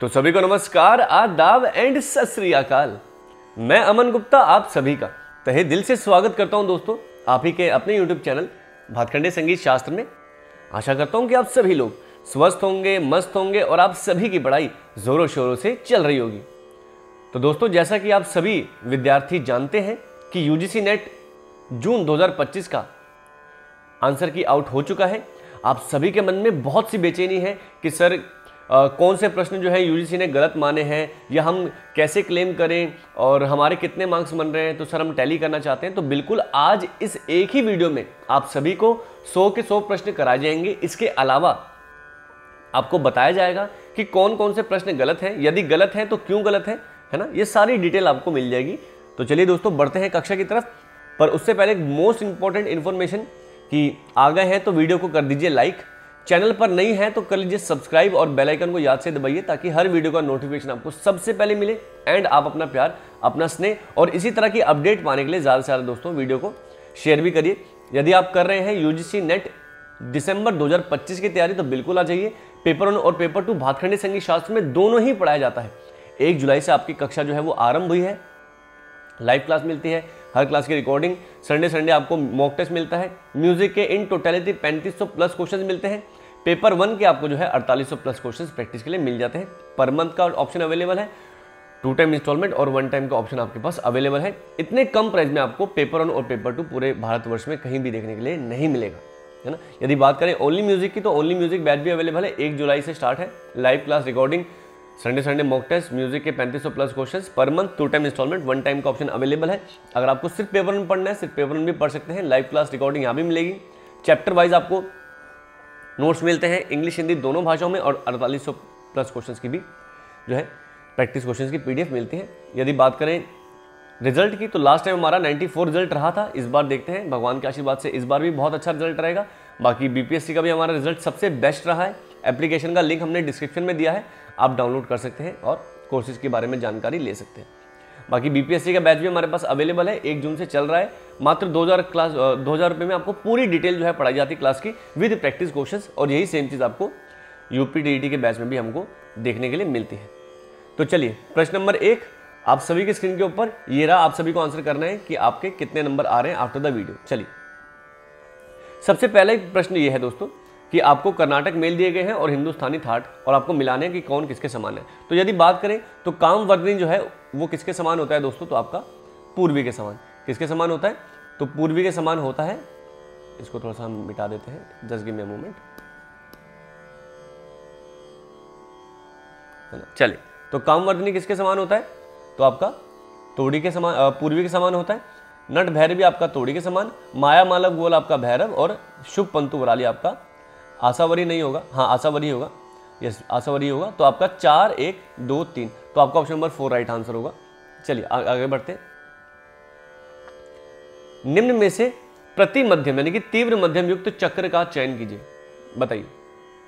तो सभी को नमस्कार, आदाब एंड सत श्री अकाल। मैं अमन गुप्ता आप सभी का तहे दिल से स्वागत करता हूं दोस्तों आप ही के अपने YouTube चैनल भातखंडे संगीत शास्त्र में। आशा करता हूं कि आप सभी लोग स्वस्थ होंगे, मस्त होंगे और आप सभी की पढ़ाई जोरों शोरों से चल रही होगी। तो दोस्तों, जैसा कि आप सभी विद्यार्थी जानते हैं कि UGC नेट जून 2025 का आंसर की आउट हो चुका है। आप सभी के मन में बहुत सी बेचैनी है कि सर कौन से प्रश्न जो है UGC ने गलत माने हैं या हम कैसे क्लेम करें और हमारे कितने मार्क्स बन रहे हैं। तो सर हम टैली करना चाहते हैं। तो बिल्कुल आज इस एक ही वीडियो में आप सभी को 100 के 100 प्रश्न कराए जाएंगे। इसके अलावा आपको बताया जाएगा कि कौन कौन से प्रश्न गलत हैं, यदि गलत है तो क्यों गलत है ना। ये सारी डिटेल आपको मिल जाएगी। तो चलिए दोस्तों बढ़ते हैं कक्षा की तरफ। पर उससे पहले मोस्ट इंपॉर्टेंट इन्फॉर्मेशन कि आ गए हैं तो वीडियो को कर दीजिए लाइक, चैनल पर नहीं है तो कर लीजिए सब्सक्राइब और बेल आइकन को याद से दबाइए ताकि हर वीडियो का नोटिफिकेशन आपको सबसे पहले मिले। एंड आप अपना प्यार, अपना स्नेह और इसी तरह की अपडेट पाने के लिए ज़्यादा से ज़्यादा दोस्तों वीडियो को शेयर भी करिए। यदि आप कर रहे हैं UGC नेट दिसंबर 2025 की तैयारी तो बिल्कुल आ जाइए। पेपर 1 और पेपर 2 भातखंडे संगीत शास्त्र में दोनों ही पढ़ाया जाता है। 1 जुलाई से आपकी कक्षा जो है वो आरंभ हुई है। लाइव क्लास मिलती है, हर क्लास की रिकॉर्डिंग, संडे आपको मॉक टेस्ट मिलता है। म्यूजिक के इन टोटलिटी 3500 प्लस क्वेश्चन मिलते हैं। पेपर 1 के आपको जो है 4800 प्लस क्वेश्चन प्रैक्टिस के लिए मिल जाते हैं। पर मंथ का ऑप्शन अवेलेबल है, 2 टाइम इंस्टॉलमेंट और 1 टाइम का ऑप्शन आपके पास अवेलेबल है। इतने कम प्राइस में आपको पेपर 1 और पेपर 2 पूरे भारतवर्ष में कहीं भी देखने के लिए नहीं मिलेगा, है ना। यदि बात करें ओनली म्यूजिक की तो ओनली म्यूजिक बैच भी अवेलेबल है। 1 जुलाई से स्टार्ट है। Live class, recording, Sunday mock test, music के 3500 plus questions per month, 2 time instalment, 1 time का ऑप्शन अवेलेबल है। अगर आपको सिर्फ पेपर 1 पढ़ना है, सिर्फ पेपर 1 भी पढ़ सकते हैं। लाइव क्लास, रिकॉर्डिंग यहाँ भी मिलेगी। चैप्टर वाइज आपको नोट्स मिलते हैं इंग्लिश हिंदी दोनों भाषाओं में और 4800 प्लस क्वेश्चंस की भी जो है प्रैक्टिस क्वेश्चंस की PDF मिलती है। यदि बात करें रिजल्ट की तो लास्ट टाइम हमारा 94 रिजल्ट रहा था। इस बार देखते हैं भगवान के आशीर्वाद से इस बार भी बहुत अच्छा रिजल्ट रहेगा। बाकी BPSC का भी हमारा रिजल्ट सबसे बेस्ट रहा है। एप्लीकेशन का लिंक हमने डिस्क्रिप्शन में दिया है, आप डाउनलोड कर सकते हैं और कोर्सेज के बारे में जानकारी ले सकते हैं। बाकी BPSC का बैच भी हमारे पास अवेलेबल है, 1 जून से चल रहा है। मात्र 2000 रुपये में आपको पूरी डिटेल जो है पढ़ाई जाती है क्लास की विद प्रैक्टिस क्वेश्चंस। और यही सेम चीज़ आपको UPTET के बैच में भी हमको देखने के लिए मिलती है। तो चलिए प्रश्न नंबर 1 आप सभी के स्क्रीन के ऊपर ये रहा। आप सभी को आंसर करना है कि आपके कितने नंबर आ रहे हैं आफ्टर द वीडियो। चलिए सबसे पहला प्रश्न ये है दोस्तों कि आपको कर्नाटक मेल दिए गए हैं और हिंदुस्तानी थाट और आपको मिलाने हैं कि कौन किसके समान है। तो यदि बात करें तो कामवर्धिनी जो है वो किसके समान होता है दोस्तों, तो आपका पूर्वी के समान। किसके समान होता है, तो पूर्वी के समान होता है। इसको थोड़ा सा हम मिटा देते हैं, just give me a moment, है ना। चलिए तो कामवर्धिनी किसके समान होता है, तो आपका तोड़ी के समान, पूर्वी के समान होता है। नट भैरवी आपका तोड़ी के समान, माया मालव गोल आपका भैरव और शुभ पंतु वराली आपका आशावरी नहीं होगा, हाँ आशावरी होगा, यस आशावरी होगा। तो आपका 4 1 2 3, तो आपका ऑप्शन नंबर 4 राइट आंसर होगा। चलिए आगे बढ़ते हैं। निम्न में से प्रति मध्यम यानी कि तीव्र मध्यम युक्त चक्र का चयन कीजिए। बताइए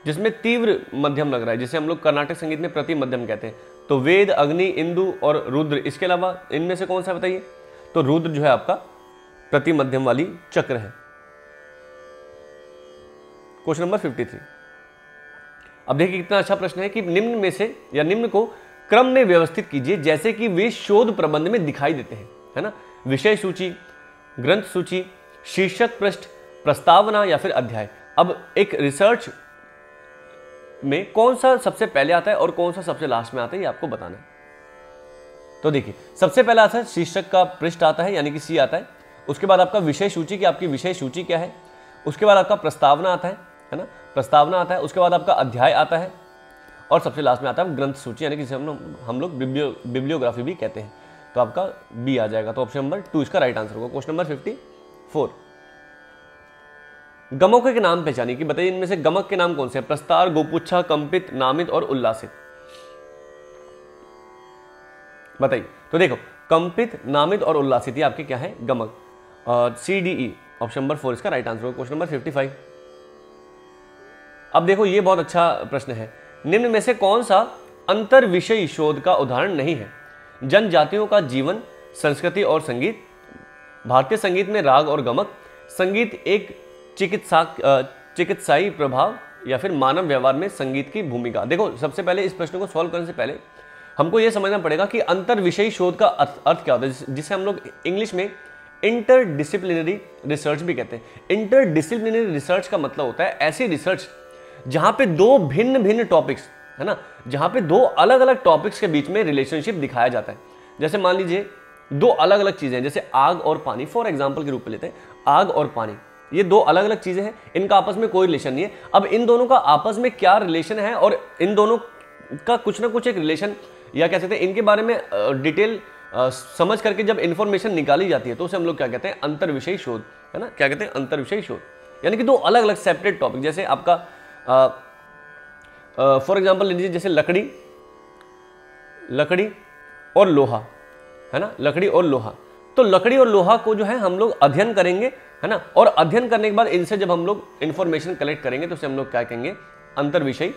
जिसमें तीव्र मध्यम लग रहा है, जिसे हम लोग कर्नाटक संगीत में प्रति मध्यम कहते हैं। तो वेद, अग्नि, इंदु और रुद्र, इसके अलावा इनमें से कौन सा बताइए, तो रुद्र जो है आपका प्रति मध्यम वाली चक्र है। Question number 53। अब देखिए कितना अच्छा प्रश्न है कि निम्न में से या निम्न को क्रम में व्यवस्थित कीजिए जैसे कि वे शोध प्रबंध में दिखाई देते हैं, है ना। विषय सूची, ग्रंथ सूची, शीर्षक पृष्ठ, प्रस्तावना या फिर अध्याय। अब एक रिसर्च में कौन सा सबसे पहले आता है और कौन सा सबसे लास्ट में आता है ये आपको बताना है। तो देखिए सबसे पहला आता है शीर्षक का पृष्ठ आता है यानी कि C आता है। उसके बाद आपका विषय सूची की आपकी विषय सूची क्या है। उसके बाद आपका प्रस्तावना आता है ना, प्रस्तावना आता है। उसके बाद आपका अध्याय आता है और सबसे लास्ट में आता है ग्रंथ सूची यानी कि जिसे हम लोग बिब्लियोग्राफी भी कहते हैं। तो आपका B आ जाएगा। तो ऑप्शन नंबर 2 इसका राइट आंसर होगा। Question number 54। गमकों के नाम पहचानिए कि बताइए इनमें से गमक के नाम कौन से हैं। प्रस्तार, गोपुच्छा, कंपित, नामित और उल्लासित। बताइए। तो देखो कंपित, नामित और उल्लासित ये आपके क्या है, गमक। CDE ऑप्शन नंबर 4 इसका राइट आंसर होगा। Question number 55। अब देखो ये बहुत अच्छा प्रश्न है। निम्न में से कौन सा अंतर विषयी शोध का उदाहरण नहीं है। जनजातियों का जीवन, संस्कृति और संगीत, भारतीय संगीत में राग और गमक, संगीत एक चिकित्साई प्रभाव, या फिर मानव व्यवहार में संगीत की भूमिका। देखो सबसे पहले इस प्रश्न को सॉल्व करने से पहले हमको यह समझना पड़ेगा कि अंतर विषयी शोध का अर्थ क्या होता है, जिसे हम लोग इंग्लिश में इंटरडिसिप्लिनरी रिसर्च भी कहते हैं। इंटरडिसिप्लिनरी रिसर्च का मतलब होता है ऐसी रिसर्च जहां पे दो भिन्न भिन्न टॉपिक्स है ना, जहां पे दो अलग अलग टॉपिक्स के बीच में रिलेशनशिप दिखाया जाता है। जैसे मान लीजिए दो अलग अलग चीजें, जैसे आग और पानी, फॉर एग्जाम्पल के रूप में लेते हैं आग और पानी, ये दो अलग अलग चीजें हैं, इनका आपस में कोई रिलेशन नहीं है। अब इन दोनों का आपस में क्या रिलेशन है और इन दोनों का कुछ ना कुछ एक रिलेशन या कह सकते हैं इनके बारे में डिटेल समझ करके जब इंफॉर्मेशन निकाली जाती है तो उसे हम लोग क्या कहते हैं, अंतर विषयी शोध, है ना। क्या कहते हैं, अंतर विषयी शोध, यानी कि दो अलग अलग सेपरेट टॉपिक। जैसे आपका फॉर एग्जाम्पल ले लीजिए, जैसे लकड़ी और लोहा, है ना, लकड़ी और लोहा। तो लकड़ी और लोहा को जो है हम लोग अध्ययन करेंगे, है ना, और अध्ययन करने के बाद इनसे जब हम लोग इंफॉर्मेशन कलेक्ट करेंगे तो उसे हम लोग क्या कहेंगे, अंतर विषयी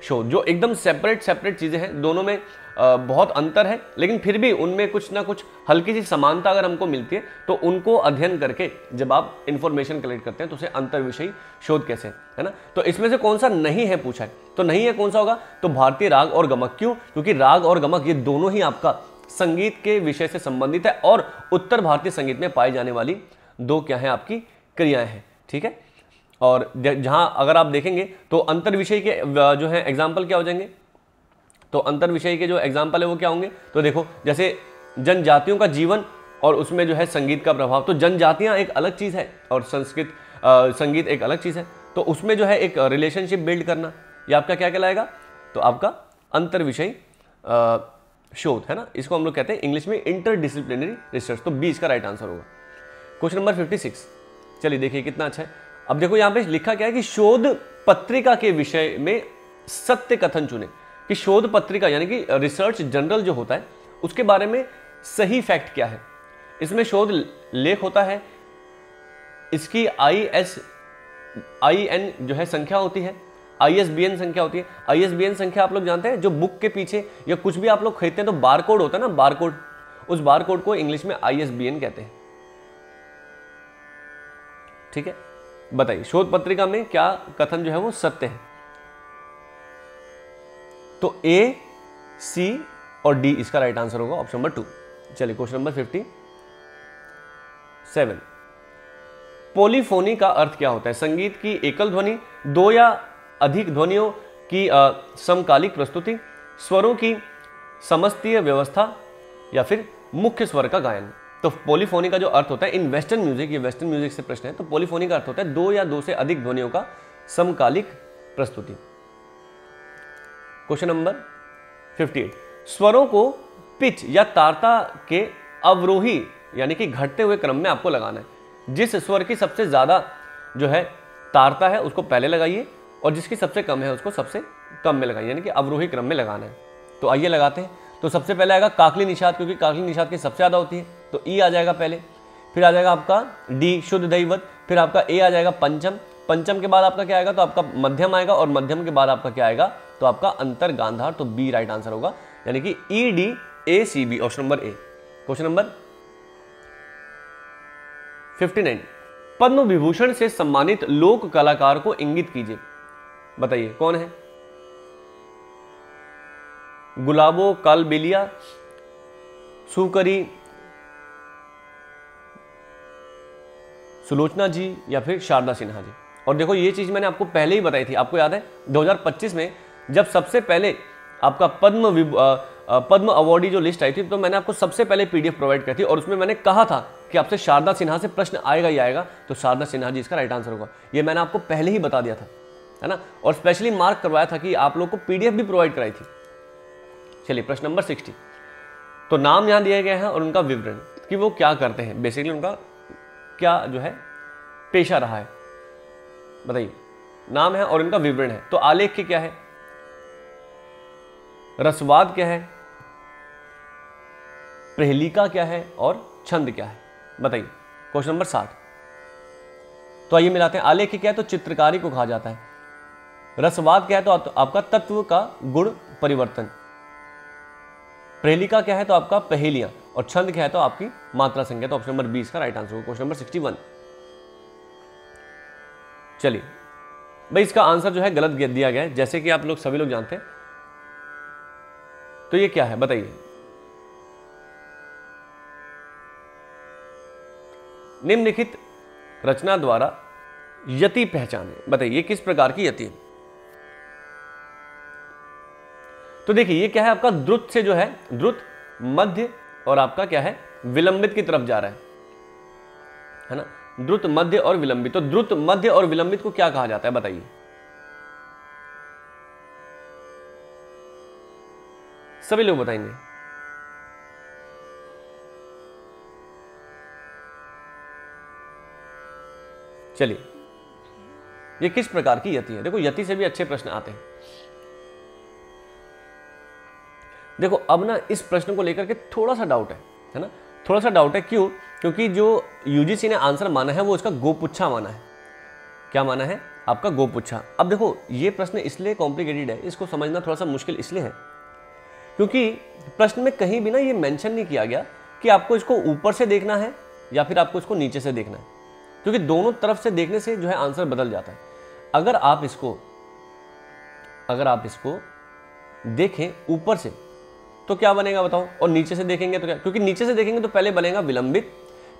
शोध। जो एकदम सेपरेट चीजें हैं, दोनों में बहुत अंतर है, लेकिन फिर भी उनमें कुछ ना कुछ हल्की सी समानता अगर हमको मिलती है तो उनको अध्ययन करके जब आप इंफॉर्मेशन कलेक्ट करते हैं तो उसे अंतर विषयी शोध कैसे है ना। तो इसमें से कौन सा नहीं है पूछा है, तो नहीं है कौन सा होगा, तो भारतीय राग और गमक। क्यों? क्योंकि राग और गमक ये दोनों ही आपका संगीत के विषय से संबंधित है और उत्तर भारतीय संगीत में पाई जाने वाली दो क्या है, आपकी क्रियाएं हैं, ठीक है। और जहां अगर आप देखेंगे तो अंतर विषय के जो है एग्जाम्पल क्या हो जाएंगे, तो अंतर विषय के जो एग्जाम्पल है वो क्या होंगे, तो देखो जैसे जनजातियों का जीवन और उसमें जो है संगीत का प्रभाव। तो जनजातियां एक अलग चीज है और संगीत एक अलग चीज है, तो उसमें जो है एक रिलेशनशिप बिल्ड करना, ये आपका क्या कहलाएगा, तो आपका अंतर विषय शोध, है ना। इसको हम लोग कहते हैं इंग्लिश में इंटरडिसिप्लिनरी रिसर्च। तो 20 का राइट आंसर होगा। क्वेश्चन नंबर 56, चलिए देखिए कितना अच्छा है। अब देखो यहां पे लिखा क्या है कि शोध पत्रिका के विषय में सत्य कथन चुने, कि शोध पत्रिका यानी कि रिसर्च जर्नल जो होता है उसके बारे में सही फैक्ट क्या है। इसमें शोध लेख होता है, इसकी ISIN जो है संख्या होती है, ISBN संख्या होती है। ISBN संख्या आप लोग जानते हैं, जो बुक के पीछे या कुछ भी आप लोग खरीदते हैं तो बारकोड होता है ना, बारकोड, उस बारकोड को इंग्लिश में ISBN कहते हैं, ठीक है। बताइए शोध पत्रिका में क्या कथन जो है वो सत्य है, तो A, C और D इसका राइट आंसर होगा, ऑप्शन नंबर 2। चलिए क्वेश्चन नंबर 57, पोलीफोनी का अर्थ क्या होता है, संगीत की एकल ध्वनि, दो या अधिक ध्वनियों की समकालिक प्रस्तुति, स्वरों की समस्तीय व्यवस्था या फिर मुख्य स्वर का गायन। तो पोलीफोनी का जो अर्थ होता है इन वेस्टर्न म्यूजिक, ये वेस्टर्न म्यूजिक से प्रश्न है, तो पोलीफोनी का अर्थ होता है दो या दो से अधिक ध्वनियों का समकालिक प्रस्तुति। क्वेश्चन नंबर 58, स्वरों को पिच या तारता के अवरोही यानी कि घटते हुए क्रम में आपको लगाना है। जिस स्वर की सबसे ज्यादा जो है तारता है उसको पहले लगाइए और जिसकी सबसे कम है उसको सबसे कम में लगाइए, यानी कि अवरोही क्रम में लगाना है। तो आइए लगाते हैं। तो सबसे पहले आएगा काकली निषाद, क्योंकि काकली निषाद की सबसे ज्यादा होती है, तो ई आ जाएगा पहले, फिर आ जाएगा आपका डी शुद्ध दैवत, फिर आपका ए आ जाएगा पंचम, पंचम के बाद आपका क्या आएगा, तो आपका मध्यम आएगा, और मध्यम के बाद आपका क्या आएगा, तो आपका अंतर गांधार, तो बी राइट आंसर होगा, यानी कि E D A C B, option number A. Question number 59, Padma Vibhushan से सम्मानित लोक कलाकार को इंगित कीजिए। बताइए कौन है, गुलाबो कालबेलिया, सुकरी सुलोचना जी या फिर शारदा सिन्हा जी। और देखो ये चीज मैंने आपको पहले ही बताई थी, आपको याद है 2025 में जब सबसे पहले आपका पद्म अवार्डी जो लिस्ट आई थी, तो मैंने आपको सबसे पहले PDF प्रोवाइड की थी और उसमें मैंने कहा था कि आपसे शारदा सिन्हा से प्रश्न आएगा ही आएगा, तो शारदा सिन्हा जी इसका राइट आंसर होगा। ये मैंने आपको पहले ही बता दिया था, है ना, और स्पेशली मार्क करवाया था कि आप लोग को PDF भी प्रोवाइड कराई थी। चलिए प्रश्न नंबर 60, तो नाम यहां दिए गए हैं और उनका विवरण कि वो क्या करते हैं, बेसिकली उनका क्या जो है पेशा रहा है। बताइए, नाम है और इनका विवरण है। तो आलेख क्या है, रसवाद क्या है, प्रहेलिका क्या है और छंद क्या है। बताइए क्वेश्चन नंबर 60। तो आइए मिलाते हैं। आलेख क्या है, तो चित्रकारी को कहा जाता है। रसवाद क्या है, तो आपका तत्व का गुण परिवर्तन। प्रहेलिका क्या है, तो आपका पहेलियां, और छंद क्या है, तो आपकी मात्रा संख्या। तो ऑप्शन नंबर 20 का राइट आंसर होगा। Question number 61। चलिए भाई इसका आंसर जो है गलत दिया गया है, जैसे कि आप लोग सभी लोग जानते हैं। तो ये क्या है बताइए। निम्नलिखित रचना द्वारा यति पहचाने, बताइए ये किस प्रकार की यति है। तो देखिए ये क्या है, आपका द्रुत से जो है, द्रुत, मध्य और आपका क्या है, विलंबित की तरफ जा रहा है ना। द्रुत, मध्य और विलंबित। तो द्रुत, मध्य और विलंबित को क्या कहा जाता है बताइए। सभी लोग बताएंगे। चलिए ये किस प्रकार की यति है। देखो यति से भी अच्छे प्रश्न आते हैं। देखो अब ना इस प्रश्न को लेकर के थोड़ा सा डाउट है ना, थोड़ा सा डाउट है। क्यों? क्योंकि जो यूजीसी ने आंसर माना है वो इसका गोपुच्छा माना है। क्या माना है? आपका गोपुच्छा। अब देखो ये प्रश्न इसलिए कॉम्प्लिकेटेड है, इसको समझना थोड़ा सा मुश्किल इसलिए है क्योंकि प्रश्न में कहीं भी ना ये मेंशन नहीं किया गया कि आपको इसको ऊपर से देखना है या फिर आपको इसको नीचे से देखना है, क्योंकि दोनों तरफ से देखने से जो है आंसर बदल जाता है। अगर आप इसको देखें ऊपर से तो क्या बनेगा बताओ, और नीचे से देखेंगे तो क्या, क्योंकि नीचे से देखेंगे तो पहले बनेगा विलंबित,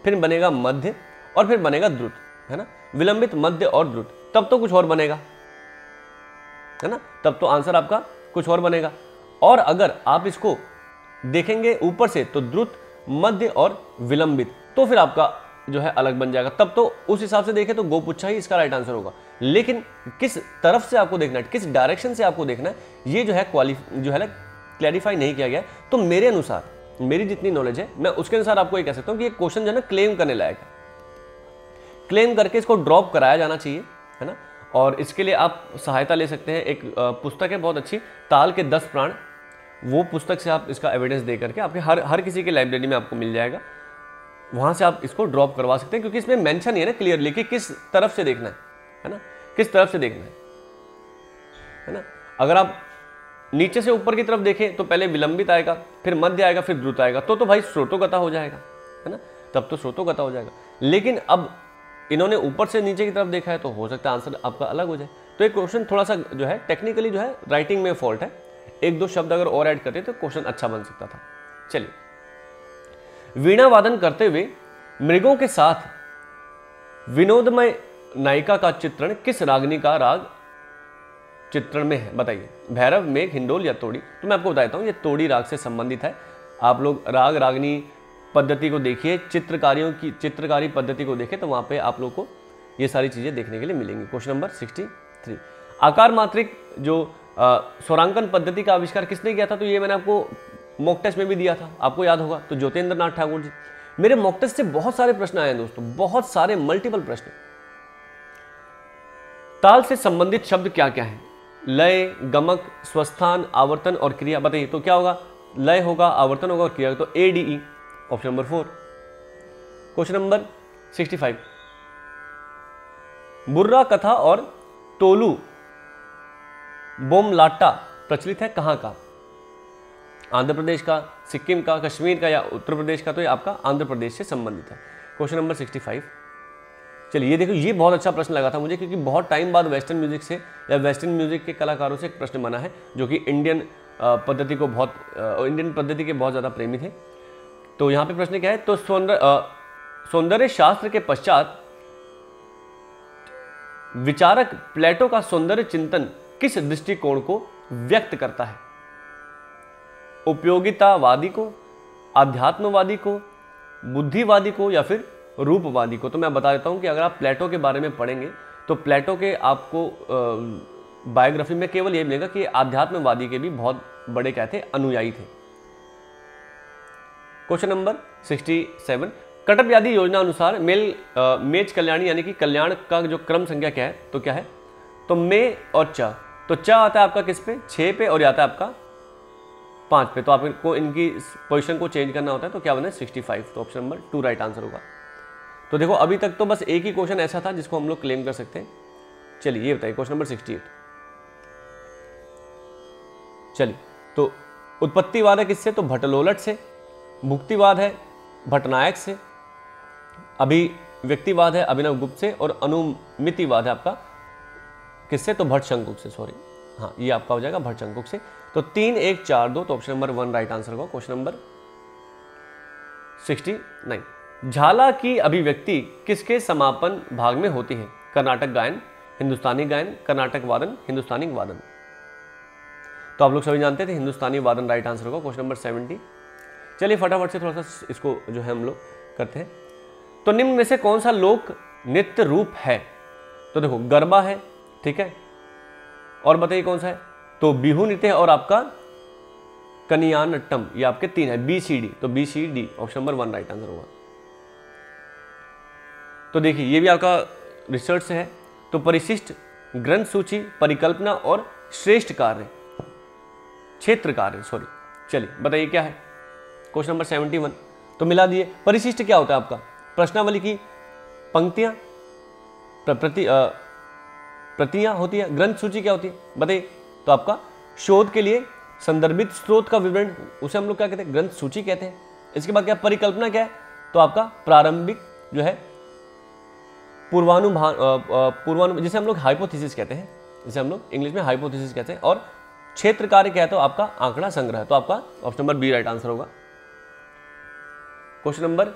फिर बनेगा मध्य और फिर बनेगा द्रुत, है ना। विलंबित, मध्य और द्रुत, तब तो कुछ और बनेगा, है ना, तब तो आंसर आपका कुछ और बनेगा। और अगर आप इसको देखेंगे ऊपर से तो द्रुत, मध्य और विलंबित, तो फिर आपका जो है अलग बन जाएगा। तब तो उस हिसाब से देखें तो गोपुच्छा ही इसका राइट आंसर होगा। लेकिन किस तरफ से आपको देखना है, किस डायरेक्शन से आपको देखना है, ये जो है क्लैरिफाई नहीं किया गया है। तो मेरे अनुसार, मेरी जितनी नॉलेज है मैं उसके अनुसार आपको ये कह सकता हूँ कि ये क्वेश्चन जो है ना क्लेम करने लायक है। क्लेम करके इसको ड्रॉप कराया जाना चाहिए, है ना। और इसके लिए आप सहायता ले सकते हैं, एक पुस्तक है बहुत अच्छी, ताल के 10 प्राण, वो पुस्तक से आप इसका एविडेंस दे करके आपके हर किसी की लाइब्रेरी में आपको मिल जाएगा, वहां से आप इसको ड्रॉप करवा सकते हैं। क्योंकि इसमें मेंशन है ना क्लियरली कि किस तरफ से देखना है ना, किस तरफ से देखना है ना। अगर आप नीचे से ऊपर की तरफ देखें तो पहले विलंबित आएगा, फिर मध्य आएगा, फिर द्रुत आएगा, तो भाई स्रोतोगता हो जाएगा, है ना, तब तो स्रोतोगता हो जाएगा। लेकिन अब इन्होंने ऊपर से नीचे की तरफ देखा है तो हो सकता है आंसर आपका अलग हो जाए। तो एक क्वेश्चन थोड़ा सा जो है टेक्निकली जो है राइटिंग में फॉल्ट है, 1-2 शब्द अगर और ऐड करते तो क्वेश्चन अच्छा बन सकता था। चलिए, वीणा वादन करते हुए मृगों के साथ विनोदमय नायिका का चित्रण किस रागनी का राग चित्रण में है बताइए। भैरव, मेघ, हिंडोल या तोड़ी। तो मैं आपको बताता हूँ ये तोड़ी राग से संबंधित है। आप लोग राग रागनी पद्धति को देखिए, चित्रकारी पद्धति को देखें तो वहां पे आप लोग को ये सारी चीजें देखने के लिए मिलेंगी। क्वेश्चन नंबर 63, आकार मात्रिक जो स्वरांकन पद्धति का आविष्कार किसने किया था? तो ये मैंने आपको मॉक टेस्ट में भी दिया था, आपको याद होगा, तो ज्योतिन्द्र नाथ ठाकुर जी। मेरे मॉक टेस्ट से बहुत सारे प्रश्न आए हैं दोस्तों, बहुत सारे, मल्टीपल प्रश्न। ताल से संबंधित शब्द क्या क्या है? लय, गमक, स्वस्थान, आवर्तन और क्रिया। बताइए तो क्या होगा? लय होगा, आवर्तन होगा और क्रिया, तो ADE option number 4। Question number 65, बुर्रा कथा और टोलू बोमलाटा प्रचलित है कहां का? आंध्र प्रदेश का, सिक्किम का, कश्मीर का या उत्तर प्रदेश का? तो ये आपका आंध्र प्रदेश से संबंधित है। Question number 65। चलिए ये देखो, ये बहुत अच्छा प्रश्न लगा था मुझे, क्योंकि बहुत टाइम बाद वेस्टर्न म्यूजिक से या वेस्टर्न म्यूजिक के कलाकारों से एक प्रश्न बना है जो कि इंडियन पद्धति के बहुत ज़्यादा प्रेमी थे। तो यहाँ पे प्रश्न क्या है? तो सौंदर्य शास्त्र के पश्चात विचारक प्लेटो का सौंदर्य चिंतन किस दृष्टिकोण को व्यक्त करता है? उपयोगितावादी को, आध्यात्मवादी को, बुद्धिवादी को या फिर रूपवादी को? तो मैं बता देता हूं कि अगर आप प्लेटो के बारे में पढ़ेंगे तो प्लेटो के आपको बायोग्राफी में केवल ये मिलेगा कि आध्यात्मवादी के भी बहुत बड़े क्या थे, अनुयायी थे। क्वेश्चन नंबर 67, कटपयादी योजना अनुसार मेच कल्याणी यानी कि कल्याण का जो क्रम संख्या क्या है? तो क्या है? तो मे और च। तो च आता है आपका किस पे? 6 पे, और आता है आपका 5 पे। तो आपको इनकी पोजीशन को चेंज करना होता है, तो क्या बना है? 65। तो ऑप्शन नंबर 2 राइट आंसर होगा। तो देखो अभी तक तो बस एक ही क्वेश्चन ऐसा था जिसको हम लोग क्लेम कर सकते हैं। चलिए ये बताइए, क्वेश्चन नंबर 68। चलिए, तो उत्पत्तिवाद है किससे? तो भट्टलोलट से। मुक्तिवाद है भट्टनायक से। अभिव्यक्तिवाद है अभिनव गुप्त से। और अनुमितिवाद है आपका किससे? तो भट्ट शंकुक से, सॉरी, हाँ ये आपका हो जाएगा भट्ट शंकुक से। तो 3, 1, 4, 2, तो ऑप्शन नंबर 1 राइट आंसर होगा क्वेश्चन नंबर 69। झाला की अभिव्यक्ति किसके समापन भाग में होती है? कर्नाटक गायन, हिंदुस्तानी गायन, कर्नाटक वादन, हिंदुस्तानी वादन। तो आप लोग सभी जानते थे हिंदुस्तानी वादन राइट आंसर होगा क्वेश्चन नंबर 70। चलिए फटाफट से थोड़ा सा इसको जो है हम लोग करते हैं। तो निम्न में से कौन सा लोक नृत्य रूप है? तो देखो गरबा है, ठीक है, और बताइए कौन सा है? तो बिहू नृत्य है और आपका कनियानट्टम, ये आपके 3 है, BCD। तो BCD option number 1 right answer होगा। तो देखिए ये भी आपका रिसर्च से है। तो परिशिष्ट, ग्रंथ सूची, परिकल्पना और श्रेष्ठ कार्य, क्षेत्र कार्य, सॉरी। चलिए बताइए क्या है क्वेश्चन नंबर 71। तो मिला दिए। परिशिष्ट क्या होता है आपका? प्रश्नावली की पंक्तियां, प्रतियां होती है। ग्रंथ सूची क्या होती है बताइए? तो आपका शोध के लिए संदर्भित स्रोत का विवरण, उसे हम लोग क्या कहते हैं? ग्रंथ सूची कहते हैं। इसके बाद क्या परिकल्पना क्या है? तो आपका प्रारंभिक जो है पूर्वानुमान, जिसे हम लोग हाइपोथेसिस कहते हैं, जिसे हम लोग इंग्लिश में हाइपोथेसिस कहते हैं। और क्षेत्र कार्य क्या है? तो आपका आंकड़ा संग्रह। तो आपका option number B right answer होगा क्वेश्चन नंबर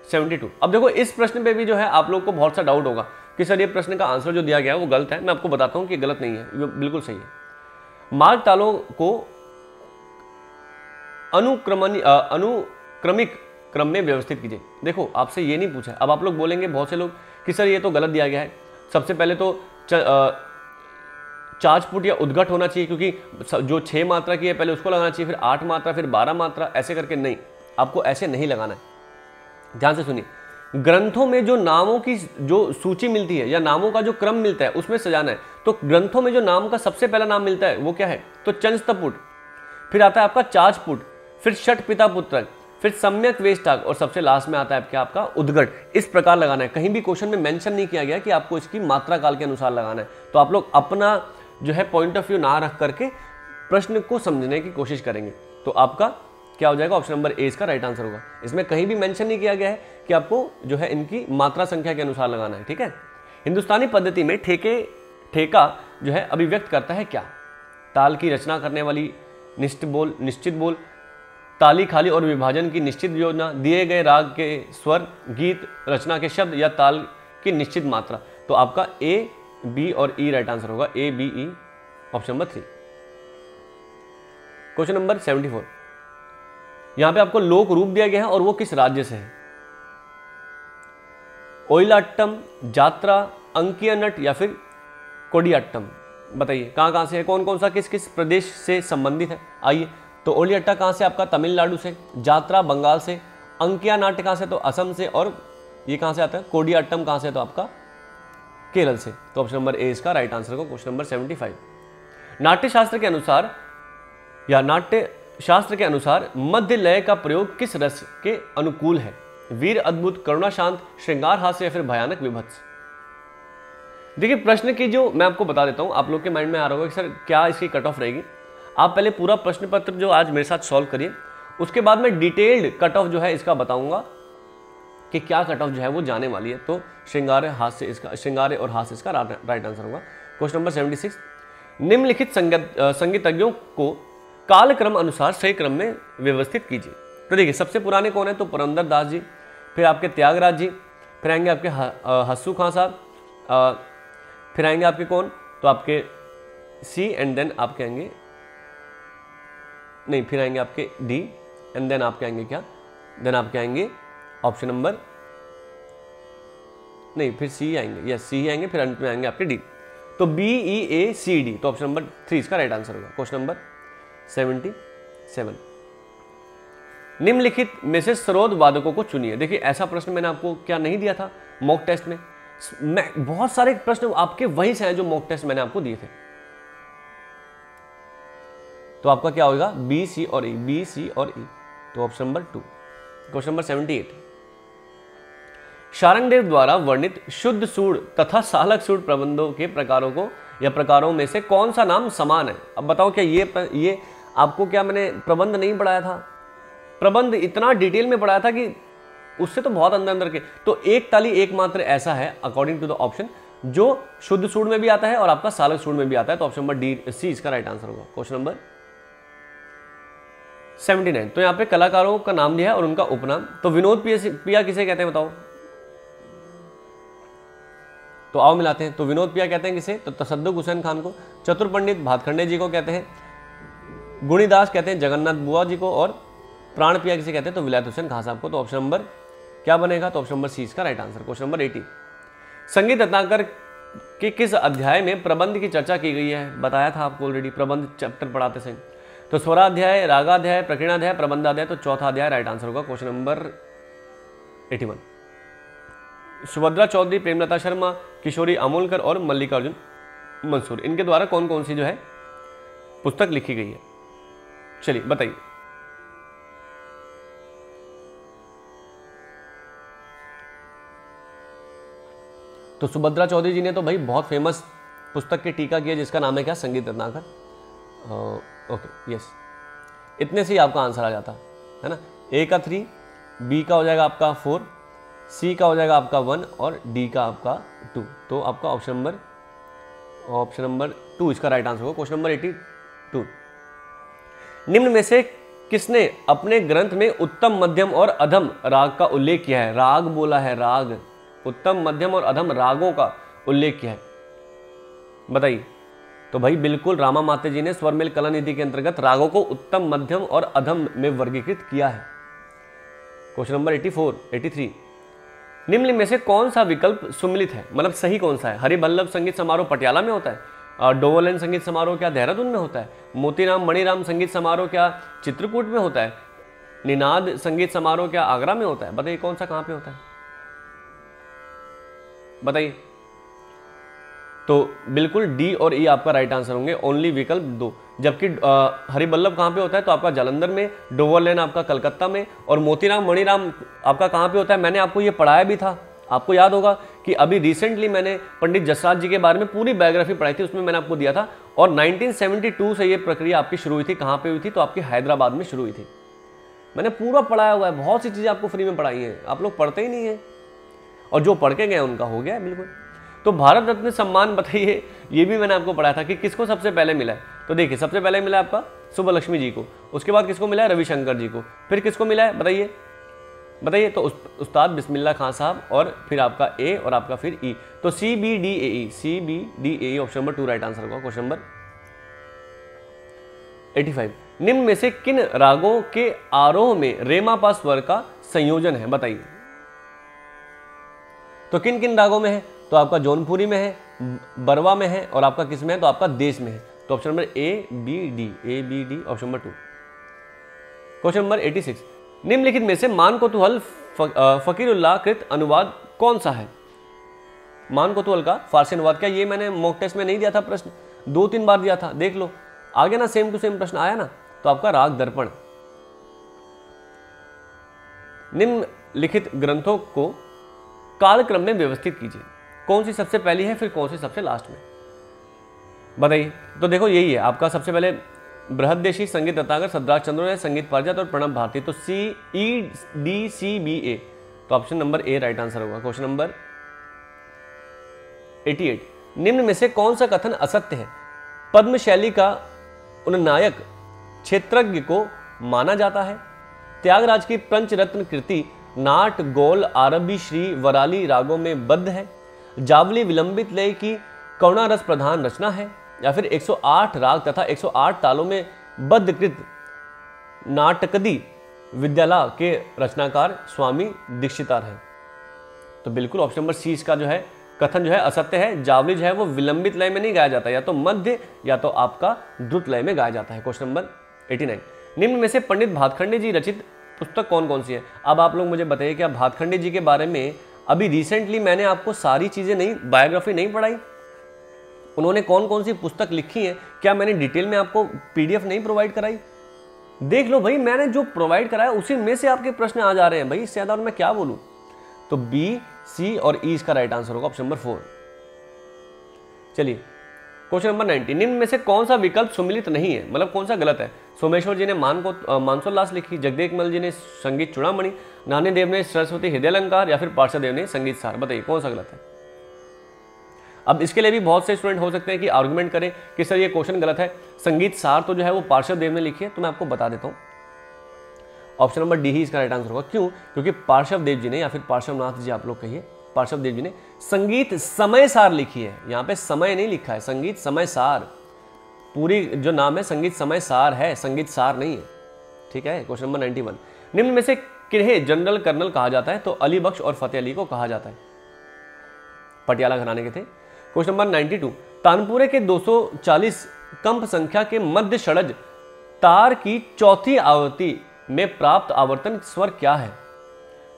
72। अब देखो इस प्रश्न पे भी जो है आप लोग को बहुत सा डाउट होगा कि सर ये प्रश्न का आंसर जो दिया गया है वो गलत है। मैं आपको बताता हूं कि गलत नहीं है, ये बिल्कुल सही है। मार्ग तालों को अनुक्रमिक क्रम में व्यवस्थित कीजिए। देखो आपसे ये नहीं पूछा। अब आप लोग बोलेंगे बहुत से लोग कि सर ये तो गलत दिया गया है, सबसे पहले तो चाचपुट या उद्घट होना चाहिए, क्योंकि जो 6 मात्रा की है पहले उसको लगाना चाहिए, फिर 8 मात्रा, फिर 12 मात्रा, ऐसे करके नहीं, आपको ऐसे नहीं लगाना है। ध्यान से सुनिए, ग्रंथों में जो नामों की जो सूची मिलती है या नामों का जो क्रम मिलता है उसमें सजाना है। तो ग्रंथों में जो नाम का सबसे पहला नाम मिलता है वो क्या है? तो चंस्तपुट, फिर आता है आपका चाचपुट, फिर षट पिता पुत्रक, फिर सम्यक वेष्टाक, और सबसे लास्ट में आता है क्या? आपका उद्घट। इस प्रकार लगाना है। कहीं भी क्वेश्चन में मेंशन नहीं किया गया कि आपको इसकी मात्रा काल के अनुसार लगाना है। तो आप लोग अपना जो है पॉइंट ऑफ व्यू ना रख करके प्रश्न को समझने की कोशिश करेंगे। तो आपका क्या हो जाएगा? ऑप्शन नंबर ए इसका राइट आंसर होगा। इसमें कहीं भी मेंशन नहीं किया गया है कि आपको जो है इनकी मात्रा संख्या के अनुसार लगाना है, ठीक है। हिंदुस्तानी पद्धति में ठेका जो है अभिव्यक्त करता है क्या? ताल की रचना करने वाली निश्चित बोल, ताली खाली और विभाजन की निश्चित योजना, दिए गए राग के स्वर, गीत रचना के शब्द, या ताल की निश्चित मात्रा। तो आपका ए, बी और ई राइट आंसर होगा, A, B, E option number 3। Question number 74। यहां पे आपको लोक रूप दिया गया है और वो किस राज्य से है? ओइलाट्टम, जात्रा, अंकिया नट या फिर कोडियाट्टम। बताइए कहां से है, कौन कौन सा किस किस प्रदेश से संबंधित है? आइए, तो ओलियट्टा कहां से? आपका तमिलनाडु से, जात्रा बंगाल से, अंकिया नाट्य कहां से? तो असम से, और ये कहां से आता है? कोडियाट्टम कहां से? तो आपका केरल से। तो ऑप्शन नंबर ए इसका राइट आंसर होगा क्वेश्चन नंबर 75। नाट्यशास्त्र के अनुसार या नाट्य शास्त्र के अनुसार मध्य लय का प्रयोग किस रस के अनुकूल है? वीर, अद्भुत, करुणा शांत, श्रृंगार हास्य या फिर भयानक विभत्स। देखिए प्रश्न की जो मैं आपको बता देता हूं, आप लोग के माइंड में आ रहा होगा कि सर क्या इसकी कट ऑफ रहेगी। आप पहले पूरा प्रश्न पत्र जो आज मेरे साथ सॉल्व करिए, उसके बाद मैं डिटेल्ड कट ऑफ जो है इसका बताऊंगा कि क्या कट ऑफ जो है वो जाने वाली है। तो श्रृंगार और हास्य इसका राइट आंसर होगा क्वेश्चन नंबर 76। निम्नलिखित संगीतज्ञों को कालक्रम अनुसार सही क्रम में व्यवस्थित कीजिए। तो देखिए सबसे पुराने कौन है? तो पुरंदर दास जी, फिर आपके त्यागराज जी, फिर आएंगे आपके हस्सू खां साहब, फिर आएंगे आपके कौन? तो आपके सी, एंड देन आपके आएंगे नहीं, फिर आएंगे आपके डी, एंड देन आपके आएंगे क्या? देन आपके आएंगे ऑप्शन नंबर नहीं, फिर सी आएंगे, यस सी आएंगे, फिर अंत में आएंगे आपके डी। तो बी, ई, ए, सी, डी। तो ऑप्शन नंबर 3 इसका राइट आंसर होगा क्वेश्चन नंबर 77। निम्नलिखित में से सरोद वादकों को चुनिए। देखिए ऐसा प्रश्न मैंने आपको क्या नहीं दिया था मॉक टेस्ट में? बहुत सारे प्रश्न आपके वहीं से हैं जो मॉक टेस्ट मैंने आपको दिए थे। तो आपका क्या होगा? बी, सी और ई, बी, सी और ई। तो option number 2 question number 78। Sharangdev द्वारा वर्णित शुद्ध सूड़ तथा सालक सूड़ प्रबंधों के प्रकारों को या प्रकारों में से कौन सा नाम समान है? अब बताओ क्या ये आपको क्या मैंने प्रबंध नहीं पढ़ाया था? प्रबंध इतना डिटेल में पढ़ाया था कि उससे तो बहुत अंदर अंदर के। तो एक ताली एक मात्र ऐसा है अकॉर्डिंग टू द ऑप्शन जो शुद्ध सूर में भी आता है और आपका सालक सूर में भी आता है। तो ऑप्शन नंबर डी सी इसका राइट आंसर होगा। Question number 79। तो यहाँ पे कलाकारों का नाम दिया है और उनका उपनाम। तो विनोद पिया किसे कहते हैं बताओ? तो आओ मिलाते हैं। तो विनोद पिया कहते हैं किसे? तो तसद्दुक हुसैन खान को। चतुर पंडित भातखंडे जी को कहते हैं। गुणीदास कहते हैं जगन्नाथ बुआ जी को। और प्राण पिया किसे कहते हैं? तो विलायत हुसैन खान साहब को। तो ऑप्शन नंबर क्या बनेगा? तो ऑप्शन नंबर सी इसका राइट आंसर। Question number 80। संगीत रत्नाकर के किस अध्याय में प्रबंध की चर्चा की गई है? बताया था आपको ऑलरेडी, प्रबंध चैप्टर पढ़ाते समय। तो स्वराध्याय, रागाध्याय, प्रकीर्णाध्याय, प्रबंधाध्याय। तो चौथा अध्याय राइट आंसर होगा। Question number 81। सुभद्रा चौधरी, प्रेमलता शर्मा, किशोरी आमोलकर और मल्लिकार्जुन मंसूर, इनके द्वारा कौन कौन सी जो है पुस्तक लिखी गई है? चलिए बताइए। तो सुभद्रा चौधरी जी ने तो भाई बहुत फेमस पुस्तक की टीका की है जिसका नाम है क्या? संगीत रत्नाकर। ओके यस, इतने से ही आपका आंसर आ जाता है ना। ए का 3, बी का हो जाएगा आपका 4, सी का हो जाएगा आपका 1 और डी का आपका 2। तो आपका ऑप्शन नंबर 2 इसका राइट आंसर होगा। Question number 82। निम्न में से किसने अपने ग्रंथ में उत्तम, मध्यम और अधम राग का उल्लेख किया है? राग बोला है, राग। उत्तम, मध्यम और अधम रागों का उल्लेख किया है, बताइए। तो भाई बिल्कुल रामा माते जी ने स्वरमेल कला निधि के अंतर्गत रागों को उत्तम, मध्यम और अधम में वर्गीकृत किया है। Question number 83। निम्न में से कौन सा विकल्प सुमिलित है, मतलब सही कौन सा है? हरिवल्लभ संगीत समारोह पटियाला में होता है? डोवलन संगीत समारोह क्या देहरादून में होता है? मोतीराम मणिराम संगीत समारोह क्या चित्रकूट में होता है? निनाद संगीत समारोह क्या आगरा में होता है? बताइए कौन सा कहां पे होता है, बताइए। तो बिल्कुल डी और ई आपका राइट आंसर होंगे, ओनली विकल्प 2। जबकि हरिवल्लभ कहाँ पे होता है? तो आपका जालंधर में, डोवर लेन आपका कलकत्ता में, और मोतीराम मणिराम आपका कहाँ पे होता है? मैंने आपको ये पढ़ाया भी था, आपको याद होगा कि अभी रिसेंटली मैंने पंडित जसराज जी के बारे में पूरी बायोग्राफी पढ़ाई थी, उसमें मैंने आपको दिया था। और 1972 से ये प्रक्रिया आपकी शुरू हुई थी। कहाँ पे हुई थी? तो आपकी हैदराबाद में शुरू हुई थी। मैंने पूरा पढ़ाया हुआ है, बहुत सी चीज़ें आपको फ्री में पढ़ाई हैं, आप लोग पढ़ते ही नहीं है, और जो पढ़ के गए उनका हो गया है बिल्कुल। तो भारत रत्न सम्मान बताइए, ये भी मैंने आपको पढ़ाया था कि किसको सबसे पहले मिला है। तो देखिए सबसे पहले मिला आपका सुब्बलक्ष्मी जी को, उसके बाद किसको मिला है? रविशंकर जी को, फिर किसको मिला है बताइए। तो उस्ताद बिस्मिल्लाह खान साहब, और फिर आपका ए और आपका फिर ई। तो CBDAE option number 2 right answer होगा। Question number 85। निम्न में से किन रागों के आरोह में रेमापा स्वर का संयोजन है? बताइए। तो किन किन रागों में है? तो आपका जौनपुरी में है, बरवा में है, और आपका किस में है? तो आपका देश में है। तो option number ABD option number 2। Question number 86। निम्नलिखित में से मान कोतूहल फकीरुल्लाह कृत अनुवाद कौन सा है? मान कोतूहल का फारसी अनुवाद क्या? ये मैंने मॉक टेस्ट में नहीं दिया था प्रश्न, 2-3 बार दिया था, देख लो आगे ना, सेम टू सेम प्रश्न आया ना। तो आपका राग दर्पण। निम्नलिखित ग्रंथों को कालक्रम में व्यवस्थित कीजिए। कौन सी सबसे पहली है, फिर कौन सी सबसे लास्ट में, बताइए। तो देखो यही है आपका, सबसे पहले बृहदेशी, संगीत रत्नाकर, सद्राज चंद्रोदय, संगीत पारिजात और प्रणब भारती। तो CEDCBA। तो option number A right answer होगा। Question number 88। निम्न में से कौन सा कथन असत्य है? पद्म शैली का उन्नायक क्षेत्रज्ञ को माना जाता है। त्यागराज की पंचरत्न कृति नाट, गौल, आरबी, श्री, वराली रागों में बद्ध है। जावली विलंबित लय की करुणा रस प्रधान रचना है। या फिर 108 राग तथा 108 तालों में बद्धकृत नाटकदी विद्याला के रचनाकार स्वामी दीक्षितार हैं। तो बिल्कुल ऑप्शन नंबर सी इसका जो है कथन जो है असत्य है। जावली जो है वो विलंबित लय में नहीं गाया जाता, या तो मध्य या तो आपका द्रुत लय में गाया जाता है। Question number 89। निम्न में से पंडित भातखंडे जी रचित पुस्तक कौन कौन सी है? अब आप लोग मुझे बताइए क्या भातखंडे जी के बारे में अभी रिसेंटली मैंने आपको सारी चीजें नहीं, बायोग्राफी नहीं पढ़ाई, उन्होंने कौन कौन सी पुस्तक लिखी है, क्या मैंने डिटेल में आपको PDF नहीं प्रोवाइड कराई? देख लो भाई, मैंने जो प्रोवाइड कराया उसी में से आपके प्रश्न आ जा रहे हैं भाई, इससे ज्यादा मैं क्या बोलूं। तो B, C और E इसका राइट आंसर होगा ऑप्शन नंबर 4। चलिए क्वेश्चन नंबर 90। निम्न में से कौन सा विकल्प सुमिलित नहीं है, मतलब कौन सा गलत है? सोमेश्वर जी ने मानसोल्लास लिखी, जगदेकमल जी ने संगीत चूड़ामणि, नानी देव ने सरस्वती हृदय अलंकार, या फिर पार्षद देव ने संगीत सार। बताइए कौन सा गलत है? अब इसके लिए भी बहुत से स्टूडेंट हो सकते हैं कि आर्गुमेंट करें कि सर ये क्वेश्चन गलत है, संगीत सार तो जो है वो पार्श्व देव ने लिखी है। तो मैं आपको बता देता हूँ, ऑप्शन नंबर डी ही इसका राइट आंसर होगा। क्यों? क्योंकि पार्श्व देव जी ने या फिर पार्श्वनाथ जी आप लोग कहिए, पार्श्व देव जी ने संगीत समय सार लिखी है। यहाँ पे समय नहीं लिखा है, संगीत समय सार, पूरी जो नाम है संगीत समय सार है, संगीत सार नहीं है। ठीक है। क्वेश्चन नंबर 91, निम्न में से किन्हें जनरल कर्नल कहा जाता है? तो अली बख्श और फतेह अली को कहा जाता है, पटियाला घराने के थे। क्वेश्चन नंबर 92, तानपुरे के 240 कंप संख्या के मध्य षडज तार की चौथी आवृत्ति में प्राप्त आवर्तन स्वर क्या है?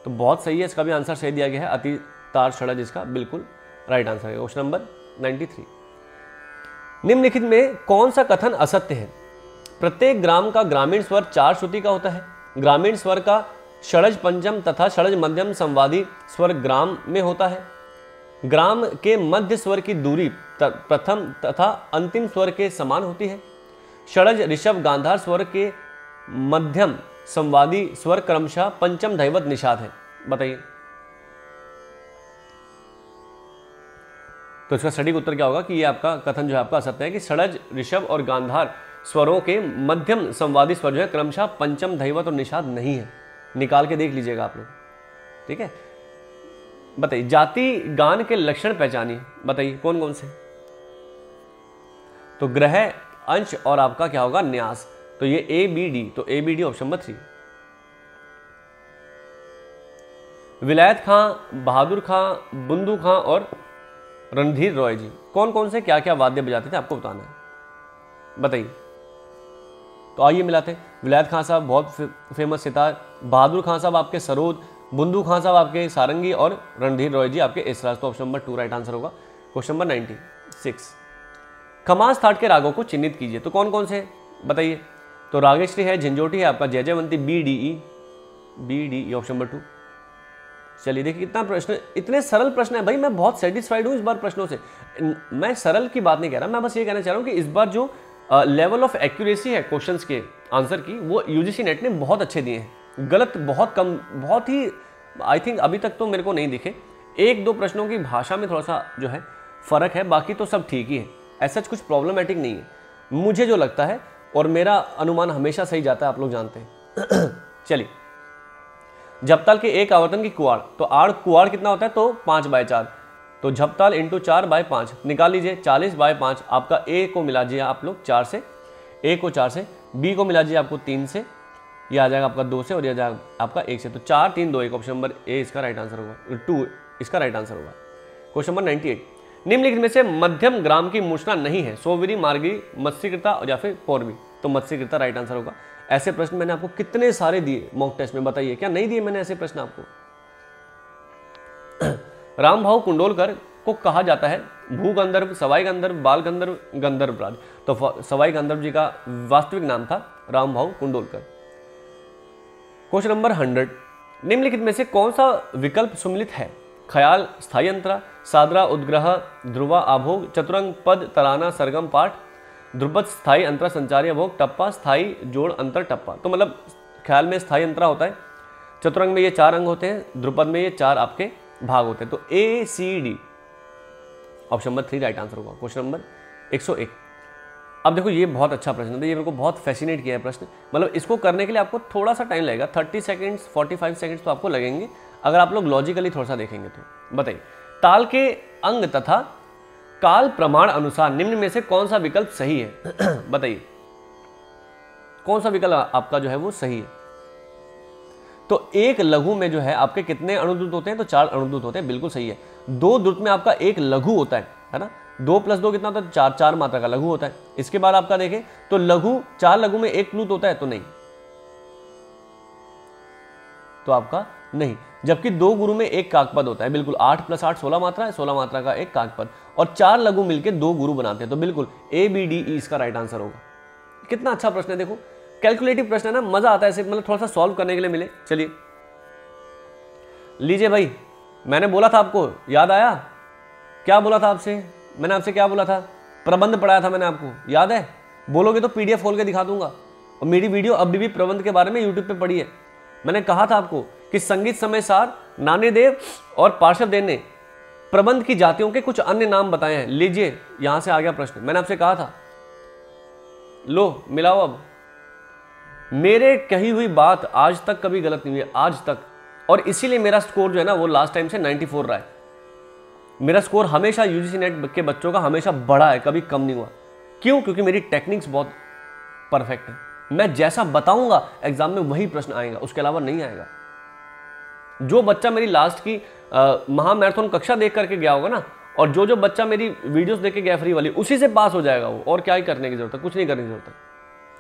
तो बहुत सही है, इसका भी आंसर सही दिया गया है, अति तार षडज इसका बिल्कुल राइट आंसर है। क्वेश्चन नंबर 93, निम्नलिखित में कौन सा कथन असत्य है? प्रत्येक ग्राम का ग्रामीण स्वर 4 श्रुति का होता है। ग्रामीण स्वर का षडज पंचम तथा षडज मध्यम संवादी स्वर ग्राम में होता है। ग्राम के मध्य स्वर की दूरी प्रथम तथा अंतिम स्वर के समान होती है। षडज ऋषभ गांधार स्वर के मध्यम संवादी स्वर क्रमशः पंचम धैवत निषाद है। बताइए तो इसका सटीक उत्तर क्या होगा कि ये आपका कथन जो है आपका असत्य है कि षडज ऋषभ और गांधार स्वरों के मध्यम संवादी स्वर जो है क्रमशः पंचम धैवत और निषाद नहीं है। निकाल के देख लीजिएगा आप लोग। ठीक है। बताइए जाति गान के लक्षण पहचानिए, बताइए कौन कौन से? तो ग्रह, अंश और आपका क्या होगा न्यास। तो ये ए बी डी, तो A B D option number 3। Vilayat खां, बहादुर खां, बुंदू खां और रणधीर रॉय जी कौन कौन से क्या क्या वाद्य बजाते थे आपको बताना है, बताइए। तो आइए मिलाते हैं। विलायत खां साहब बहुत फेमस सितार, बहादुर खां साहब आपके सरोद, बुंदू खां साहब आपके सारंगी और रणधीर रॉय जी आपके इसराज। तो ऑप्शन नंबर 2 राइट आंसर होगा। क्वेश्चन नंबर 96, खमास थाट के रागों को चिन्हित कीजिए। तो कौन कौन से बताइए? तो रागेश्वरी है, झंझोटी है आपका, Jaijaivanti, B D E option number 2। चलिए देखिए कितना प्रश्न, इतने सरल प्रश्न है भाई, मैं बहुत सेटिस्फाइड हूँ इस बार प्रश्नों से। मैं सरल की बात नहीं कह रहा, मैं बस ये कहना चाह रहा हूँ कि इस बार जो लेवल ऑफ एक्यूरेसी है क्वेश्चंस के आंसर की, वो यूजीसी नेट ने बहुत अच्छे दिए हैं। गलत बहुत कम, बहुत ही आई थिंक अभी तक तो मेरे को नहीं दिखे। 1-2 प्रश्नों की भाषा में थोड़ा सा जो है फर्क है, बाकी तो सब ठीक ही है, ऐसा कुछ प्रॉब्लमेटिक नहीं है मुझे जो लगता है, और मेरा अनुमान हमेशा सही जाता है, आप लोग जानते हैं। चलिए, झपताल के एक आवर्तन की कुआड़, तो आड़ कुआड़ कितना होता है? तो 5/4, तो झपताल इंटू 4/5 निकाल लीजिए। 40/5 आपका ए को मिला दीजिए आप लोग 4 से, ए को 4 से, बी को मिला दीजिए आपको 3 से, ये आ जाएगा आपका 2 से, और ये आ जाएगा आपका 1 से। तो 4 3 2 1 ऑप्शन नंबर ए इसका राइट आंसर होगा, 2 इसका राइट आंसर होगा। क्वेश्चन नंबर 98, निम्नलिखित में से मध्यम ग्राम की मूर्छना नहीं है? सोविरी, मार्गी, मत्स्यकृता या फिर पौरवी। तो मत्स्यकृता राइट आंसर होगा। ऐसे प्रश्न मैंने आपको कितने सारे दिए मॉक टेस्ट में, बताइए क्या नहीं दिए मैंने ऐसे प्रश्न आपको? रामभाऊ कुंडोलकर को कहा जाता है भूगंधर्व, सवाई गंधर्व, बाल गंधर्व, गंधर्वराज। तो सवाई गंधर्व जी का वास्तविक नाम था रामभाऊ कुंडोलकर। क्वेश्चन नंबर 100, निम्नलिखित में से कौन सा विकल्प सुमिलित है? ख्याल, स्थायी अंतरा, सादरा, उद्ग्रह, ध्रुवा, आभोग, चतुरंग, पद, तराना, सरगम, पाठ, ध्रुपद, स्थायी अंतरा, संचारी, अभोग, टप्पा, स्थायी, जोड़, अंतर, टप्पा। तो मतलब ख्याल में स्थायी अंतरा होता है, चतुरंग में ये 4 अंग होते हैं, ध्रुपद में ये 4 आपके भाग होते हैं। तो A C D option number 3 right answer होगा। क्वेश्चन नंबर 101, अब देखो ये बहुत अच्छा प्रश्न है, ये मेरे को बहुत फैसिनेट किया है प्रश्न। मतलब इसको करने के लिए आपको थोड़ा सा टाइम लगेगा, 30 सेकेंड्स 45 सेकेंड्स तो आपको लगेंगे अगर आप लोग लॉजिकली थोड़ा सा देखेंगे तो। बताइए, ताल के अंग तथा काल प्रमाण अनुसार निम्न में से कौन सा विकल्प सही है? बताइए कौन सा विकल्प आपका जो है वो सही है? तो एक लघु में जो है आपके कितने अणुद्रुत होते हैं? तो 4 अणुद्रुत होते हैं, बिल्कुल सही है। 2 द्रुत में आपका एक लघु होता है ना, 2 + 2 कितना होता है? 4, 4 मात्रा का लघु होता है। इसके बाद आपका देखें तो लघु 4 लघु में एक प्लूत होता है, तो नहीं, तो आपका नहीं। जबकि 2 गुरु में एक काकपद होता है, बिल्कुल 8 + 8 16 मात्रा है, 16 मात्रा का एक काकपद, और 4 लघु मिलके 2 गुरु बनाते हैं, तो बिल्कुल ए बी डी ई इसका राइट आंसर होगा। कितना अच्छा प्रश्न है, देखो कैलकुलेटिव प्रश्न है ना, मजा आता है ऐसे, मतलब थोड़ा सा सॉल्व करने के लिए मिले। चलिए लीजिए भाई, मैंने बोला था आपको, याद आया क्या बोला था आपसे? मैंने आपसे क्या बोला था? प्रबंध पढ़ाया था मैंने आपको, याद है? बोलोगे तो पीडीएफ खोल के दिखा दूंगा, और मेरी वीडियो अभी भी प्रबंध के बारे में यूट्यूब पे पड़ी है। मैंने कहा था आपको कि संगीत समय सार नान्यदेव और पार्श्वदेव ने प्रबंध की जातियों के कुछ अन्य नाम बताए हैं। लीजिए, यहां से आ गया प्रश्न, मैंने आपसे कहा था, लो मिलाओ। अब मेरे कही हुई बात आज तक कभी गलत नहीं हुई, आज तक, और इसीलिए मेरा स्कोर जो है ना वो लास्ट टाइम से 94 रहा है। मेरा स्कोर हमेशा यूजीसी नेट के बच्चों का हमेशा बढ़ा है, कभी कम नहीं हुआ। क्यों? क्योंकि मेरी टेक्निक्स बहुत परफेक्ट है। मैं जैसा बताऊंगा एग्जाम में वही प्रश्न आएगा, उसके अलावा नहीं आएगा। जो बच्चा मेरी लास्ट की महा मैराथन कक्षा देख करके गया होगा ना, और जो बच्चा मेरी वीडियोस देख के गया फ्री वाली, उसी से पास हो जाएगा वो। और क्या ही करने की जरूरत है, कुछ नहीं करने की जरूरत है,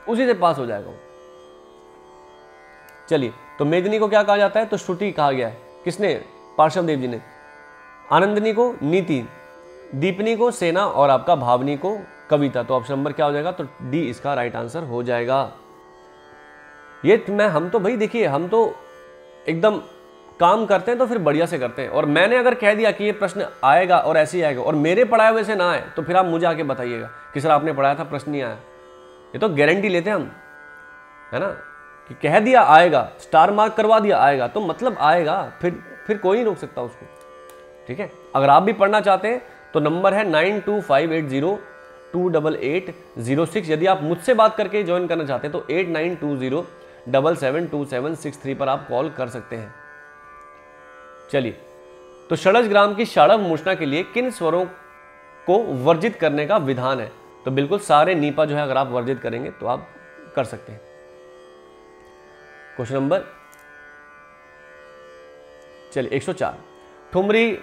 उसी से पास हो जाएगा वो। चलिए, तो मेदिनी को क्या कहा जाता है? तो श्रुति कहा गया है। किसने? पार्श्व देव जी ने। आनंदिनी को नीति, दीपनी को सेना, और आपका भावनी को कविता। तो ऑप्शन नंबर क्या हो जाएगा? तो डी इसका राइट आंसर हो जाएगा। ये हम तो भाई देखिए, हम तो एकदम काम करते हैं तो फिर बढ़िया से करते हैं। और मैंने अगर कह दिया कि ये प्रश्न आएगा और ऐसे ही आएगा, और मेरे पढ़ाए हुए से ना आए, तो फिर आप मुझे आके बताइएगा कि सर आपने पढ़ाया था, प्रश्न नहीं आया। ये तो गारंटी लेते हैं हम, है ना, कि कह दिया आएगा, स्टार मार्क करवा दिया आएगा, तो मतलब आएगा, फिर कोई नहीं रोक सकता उसको। ठीक है, अगर आप भी पढ़ना चाहते हैं तो नंबर है 9258028806। यदि आप मुझसे बात करके ज्वाइन करना चाहते हैं तो 8920772763 पर आप कॉल कर सकते हैं। चलिए, तो षडज ग्राम की षाढ़व मूर्छना के लिए किन स्वरों को वर्जित करने का विधान है? तो बिल्कुल सारे नीपा जो है अगर आप वर्जित करेंगे तो आप कर सकते हैं। क्वेश्चन नंबर, चलिए 104, ठुमरी,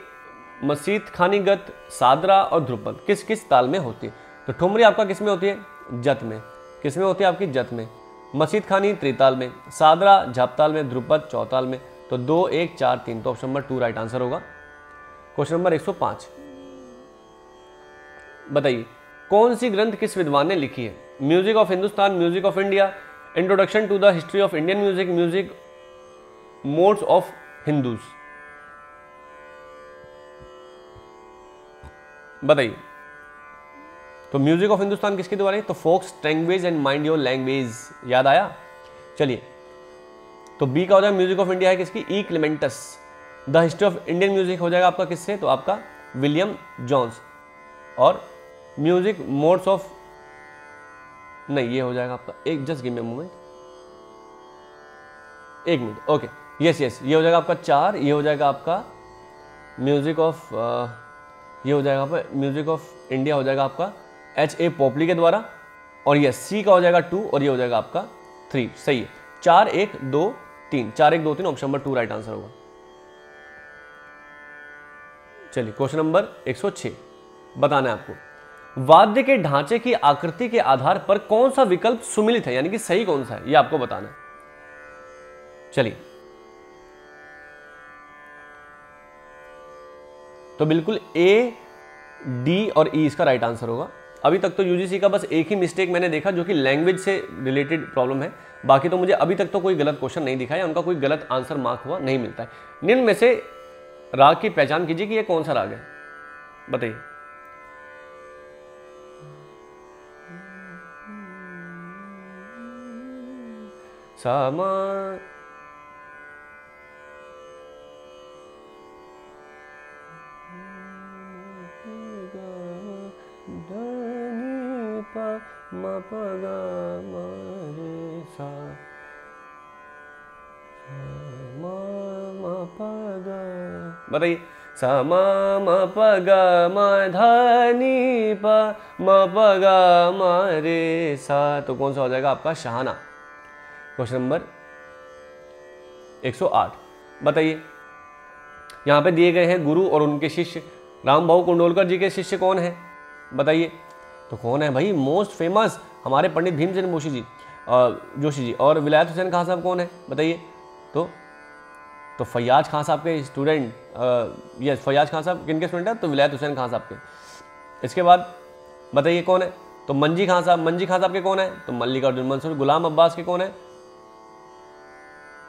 मसीत, खानीगत, सादरा और ध्रुपद किस किस ताल में होती है? तो ठुमरी आपका किस में होती है? जत में। किस में होती है आपकी? जत में। मसीत खानी त्रिताल में, सादरा झापताल में, ध्रुपद चौताल में। तो 2 1 4 3, तो ऑप्शन नंबर 2 राइट आंसर होगा। क्वेश्चन नंबर 105, बताइए कौन सी ग्रंथ किस विद्वान ने लिखी है? Music of Hindustan, music of India, introduction to the history of Indian music, music modes of Hindus. बताइए, तो म्यूजिक ऑफ हिंदुस्तान किसके द्वारा है? तो folks, language and mind your language. याद आया? चलिए, तो बी का हो जाएगा म्यूजिक ऑफ इंडिया है किसकी? E Clements. The history of Indian music हो जाएगा आपका किससे? तो आपका विलियम जोन्स। और म्यूजिक मोड्स ऑफ, नहीं ये हो जाएगा आपका, एक just give me a moment, एक मिनट, ओके, यस यस, ये हो जाएगा आपका 4, ये हो जाएगा आपका म्यूजिक ऑफ, ये हो जाएगा आपका म्यूजिक ऑफ इंडिया हो जाएगा आपका H.A. पोपली के द्वारा। और ये सी का हो जाएगा 2, और ये हो जाएगा आपका 3। सही है, 4 1 2 3, 4 1 2 3, ऑप्शन नंबर 2 राइट आंसर होगा। चलिए, क्वेश्चन नंबर 106, बताना है आपको, वाद्य के ढांचे की आकृति के आधार पर कौन सा विकल्प सुमिलित है, यानी कि सही कौन सा है, ये आपको बताना है। चलिए, तो बिल्कुल ए, डी और ई इसका राइट आंसर होगा। अभी तक तो यूजीसी का बस एक ही मिस्टेक मैंने देखा जो कि लैंग्वेज से रिलेटेड प्रॉब्लम है, बाकी तो मुझे अभी तक तो कोई गलत क्वेश्चन नहीं दिखा है, उनका कोई गलत आंसर मार्क हुआ नहीं मिलता है। निम्न में से राग की पहचान कीजिए कि ये कौन सा राग है, बताइए। सामा, बताइए। स म प ग म ध नि प म प ग म रे सा, तो कौन सा हो जाएगा आपका? शाहाना। क्वेश्चन नंबर 108, बताइए, यहाँ पे दिए गए हैं गुरु और उनके शिष्य। राम भाऊ कुंडोलकर जी के शिष्य कौन है, बताइए। तो कौन है भाई? मोस्ट फेमस हमारे पंडित भीमसेन जोशी जी। और विलायत हुसैन खान साहब कौन है, बताइए। तो फैयाज खान साहब के स्टूडेंट, यस, फैयाज खान साहब किन के स्टूडेंट है? तो विलायत हुसैन खान साहब के। इसके बाद बताइए कौन है? तो मंजी खान साहब के कौन है? तो मल्लिकार्जुन मंसूर। गुलाम अब्बास के कौन है,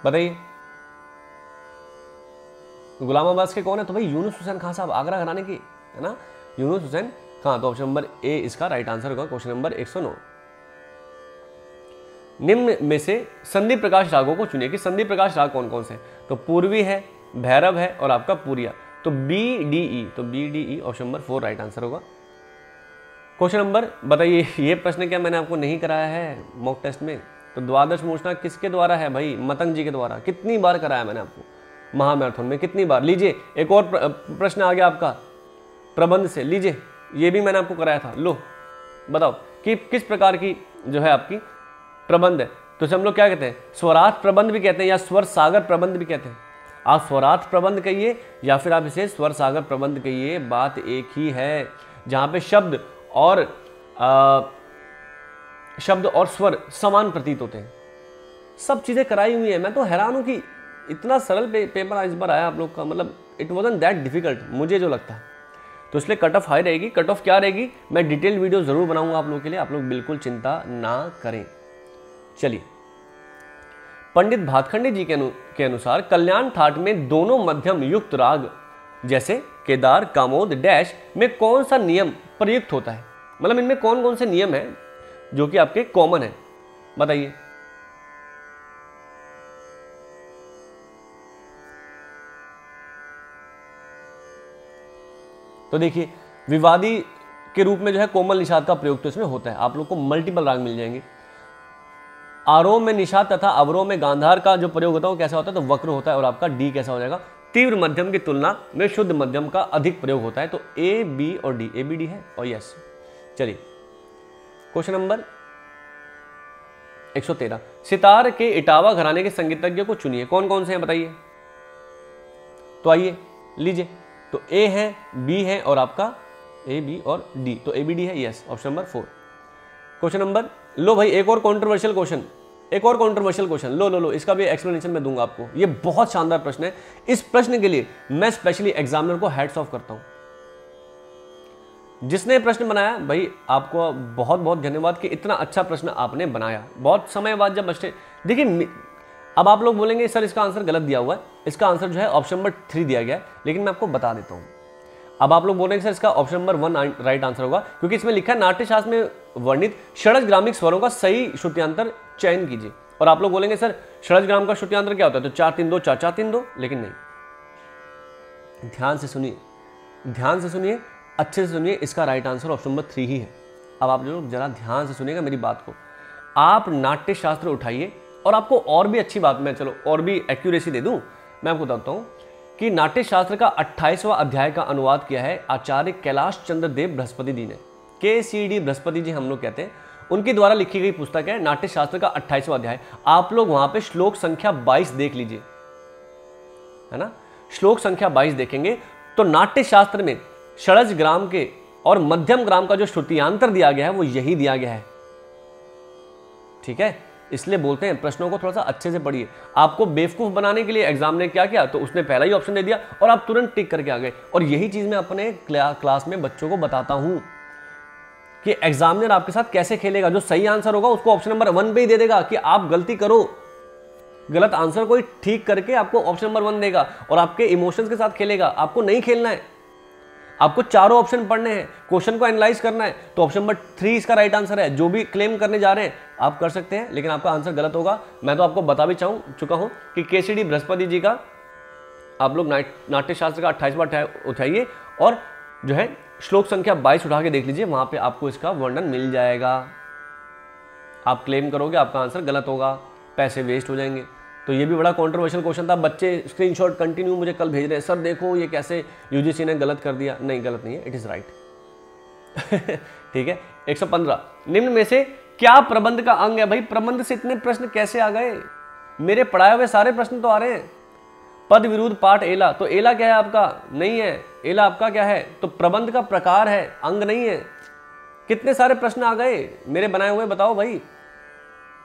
बताइए। गुलाम अब्बास के कौन है? तो भाई यूनुस हुसैन खान साहब, आगरा घराने की, है ना, यूनुस हुसैन खान। तो ऑप्शन नंबर ए इसका राइट आंसर होगा। क्वेश्चन नंबर 109, निम्न में से संधि प्रकाश रागों को चुनिए कि संधि प्रकाश राग कौन कौन से हैं। तो पूर्वी है, भैरव है और आपका पूरिया। तो बी डी ई, तो B D E option number 4 right answer होगा। क्वेश्चन नंबर बताइए, ये प्रश्न क्या मैंने आपको नहीं कराया है मॉक टेस्ट में? तो द्वादश मोचना किसके द्वारा है भाई? मतंग जी के द्वारा। कितनी बार कराया मैंने आपको महामैराथन में, कितनी बार? लीजिए एक और प्रश्न आ गया आपका प्रबंध से, लीजिए ये भी मैंने आपको कराया था। लो बताओ कि किस प्रकार की जो है आपकी प्रबंध है। तो इसे हम लोग क्या कहते हैं? स्वरार्थ प्रबंध भी कहते हैं या स्वर सागर प्रबंध भी कहते हैं। आप स्वरार्थ प्रबंध कहिए या फिर आप इसे स्वर सागर प्रबंध कहिए, बात एक ही है। जहां पे शब्द और स्वर समान प्रतीत होते हैं। सब चीजें कराई हुई है। मैं तो हैरान हूं कि इतना सरल पेपर इस बार आया आप लोग का, मतलब इट वॉजंट दैट डिफिकल्ट मुझे जो लगता है। तो इसलिए कट ऑफ हाई रहेगी। कट ऑफ क्या रहेगी, मैं डिटेल वीडियो जरूर बनाऊंगा आप लोगों के लिए, आप लोग बिल्कुल चिंता ना करें। चलिए, पंडित भातखंडे जी के अनुसार कल्याण ठाट में दोनों मध्यम युक्त राग जैसे केदार, कामोद, डैश में कौन सा नियम प्रयुक्त होता है? मतलब इनमें कौन कौन से नियम हैं जो कि आपके कॉमन है, बताइए। तो देखिए, विवादी के रूप में जो है कोमल निषाद का प्रयोग तो इसमें होता है। आप लोग को मल्टीपल राग मिल जाएंगे। आरोह में निषाद तथा अवरोह में गांधार का जो प्रयोग होता है वो कैसा होता है? तो वक्र होता है। और आपका डी कैसा हो जाएगा? तीव्र मध्यम की तुलना में शुद्ध मध्यम का अधिक प्रयोग होता है। तो ए, बी और डी, ए बी डी है और यस। चलिए, क्वेश्चन नंबर 113, सितार के इटावा घराने के संगीतज्ञ को चुनिए। कौन कौन से हैं बताइए। तो आइए लीजिए, तो ए है, बी है और आपका ए, बी और डी, तो ए बी डी है, yes option number 4। Question number, लो भाई एक और कंट्रोवर्शियल क्वेश्चन, लो इसका भी एक्सप्लेनेशन मैं दूंगा आपको। ये बहुत शानदार प्रश्न है। इस प्रश्न के लिए मैं स्पेशली एग्जामिनर को हैट्स ऑफ करता हूं। जिसने प्रश्न बनाया भाई, आपको बहुत बहुत धन्यवाद कि इतना अच्छा प्रश्न आपने बनाया। बहुत समय बाद जब देखिए, अब आप लोग बोलेंगे सर इसका आंसर गलत दिया हुआ है। इसका आंसर जो है ऑप्शन नंबर 3 दिया गया है, लेकिन मैं आपको बता देता हूं। अब आप लोग बोलेंगे सर इसका ऑप्शन नंबर 1 राइट आंसर होगा, क्योंकि इसमें लिखा है नाट्यशास्त्र में वर्णित षड्जग्रामिक स्वरों का सही श्रुतियांतर चयन कीजिए। और आप लोग बोलेंगे सर षड्जग्राम का श्रुतियांतर क्या होता है? तो 4-3-2 4-4-3-2, लेकिन नहीं। ध्यान से सुनिए, अच्छे से सुनिए, इसका राइट आंसर ऑप्शन नंबर 3 ही है। अब आप लोग जरा ध्यान से सुनिएगा मेरी बात को। आप नाट्यशास्त्र उठाइए और आपको और भी अच्छी बात, मैं चलो और भी एक्यूरेसी दे दूं, मैं आपको बताता हूं कि नाट्यशास्त्र का 28वां अध्याय का अनुवाद किया है आचार्य कैलाश चंद्र देव बृहस्पति जी ने। KCD बृहस्पति जी हम लोग कहते हैं, उनके द्वारा लिखी गई पुस्तक है नाट्यशास्त्र का 28वां अध्याय। आप लोग वहां पे श्लोक संख्या 22 देख लीजिए, है ना। श्लोक संख्या 22 देखेंगे तो नाट्यशास्त्र में षड्ज ग्राम के और मध्यम ग्राम का जो श्रुतियांतर दिया गया है वो यही दिया गया है। ठीक है, इसलिए बोलते हैं प्रश्नों को थोड़ा सा अच्छे से पढ़िए। आपको बेवकूफ बनाने के लिए एग्जाम ने क्या किया, तो उसने पहला ही ऑप्शन दे दिया और आप तुरंत टिक करके आ गए। और यही चीज मैं अपने क्लास में बच्चों को बताता हूं कि एग्जामिनर आपके साथ कैसे खेलेगा। जो सही आंसर होगा उसको ऑप्शन नंबर 1 पे ही दे देगा कि आप गलती करो, गलत आंसर को ठीक करके आपको ऑप्शन नंबर 1 देगा और आपके इमोशंस के साथ खेलेगा। आपको नहीं खेलना है, आपको चारों ऑप्शन पढ़ने हैं, क्वेश्चन को एनालाइज करना है। तो ऑप्शन नंबर 3 इसका राइट आंसर है। जो भी क्लेम करने जा रहे हैं आप कर सकते हैं, लेकिन आपका आंसर गलत होगा। मैं तो आपको बता भी चुका हूं कि KCD बृहस्पति जी का आप लोग नाट्यशास्त्र का 28वां अध्याय उठाइए और जो है श्लोक संख्या 22 उठा के देख लीजिए, वहां पे आपको इसका वर्णन मिल जाएगा। आप क्लेम करोगे आपका आंसर गलत होगा, पैसे वेस्ट हो जाएंगे। तो ये भी बड़ा कंट्रोवर्शियल क्वेश्चन था। बच्चे स्क्रीनशॉट कंटिन्यू मुझे कल भेज रहे हैं, सर देखो ये कैसे UGC ने गलत कर दिया। नहीं, गलत नहीं है, इट इज राइट। ठीक है। 115, निम्न में से क्या प्रबंध का अंग है? भाई प्रबंध से इतने प्रश्न कैसे आ गए? मेरे पढ़ाए हुए सारे प्रश्न तो आ रहे हैं। पद विरुद्ध पाठ एला, तो एला क्या है आपका? नहीं है। एला आपका क्या है? तो प्रबंध का प्रकार है, अंग नहीं है। कितने सारे प्रश्न आ गए मेरे बनाए हुए, बताओ भाई,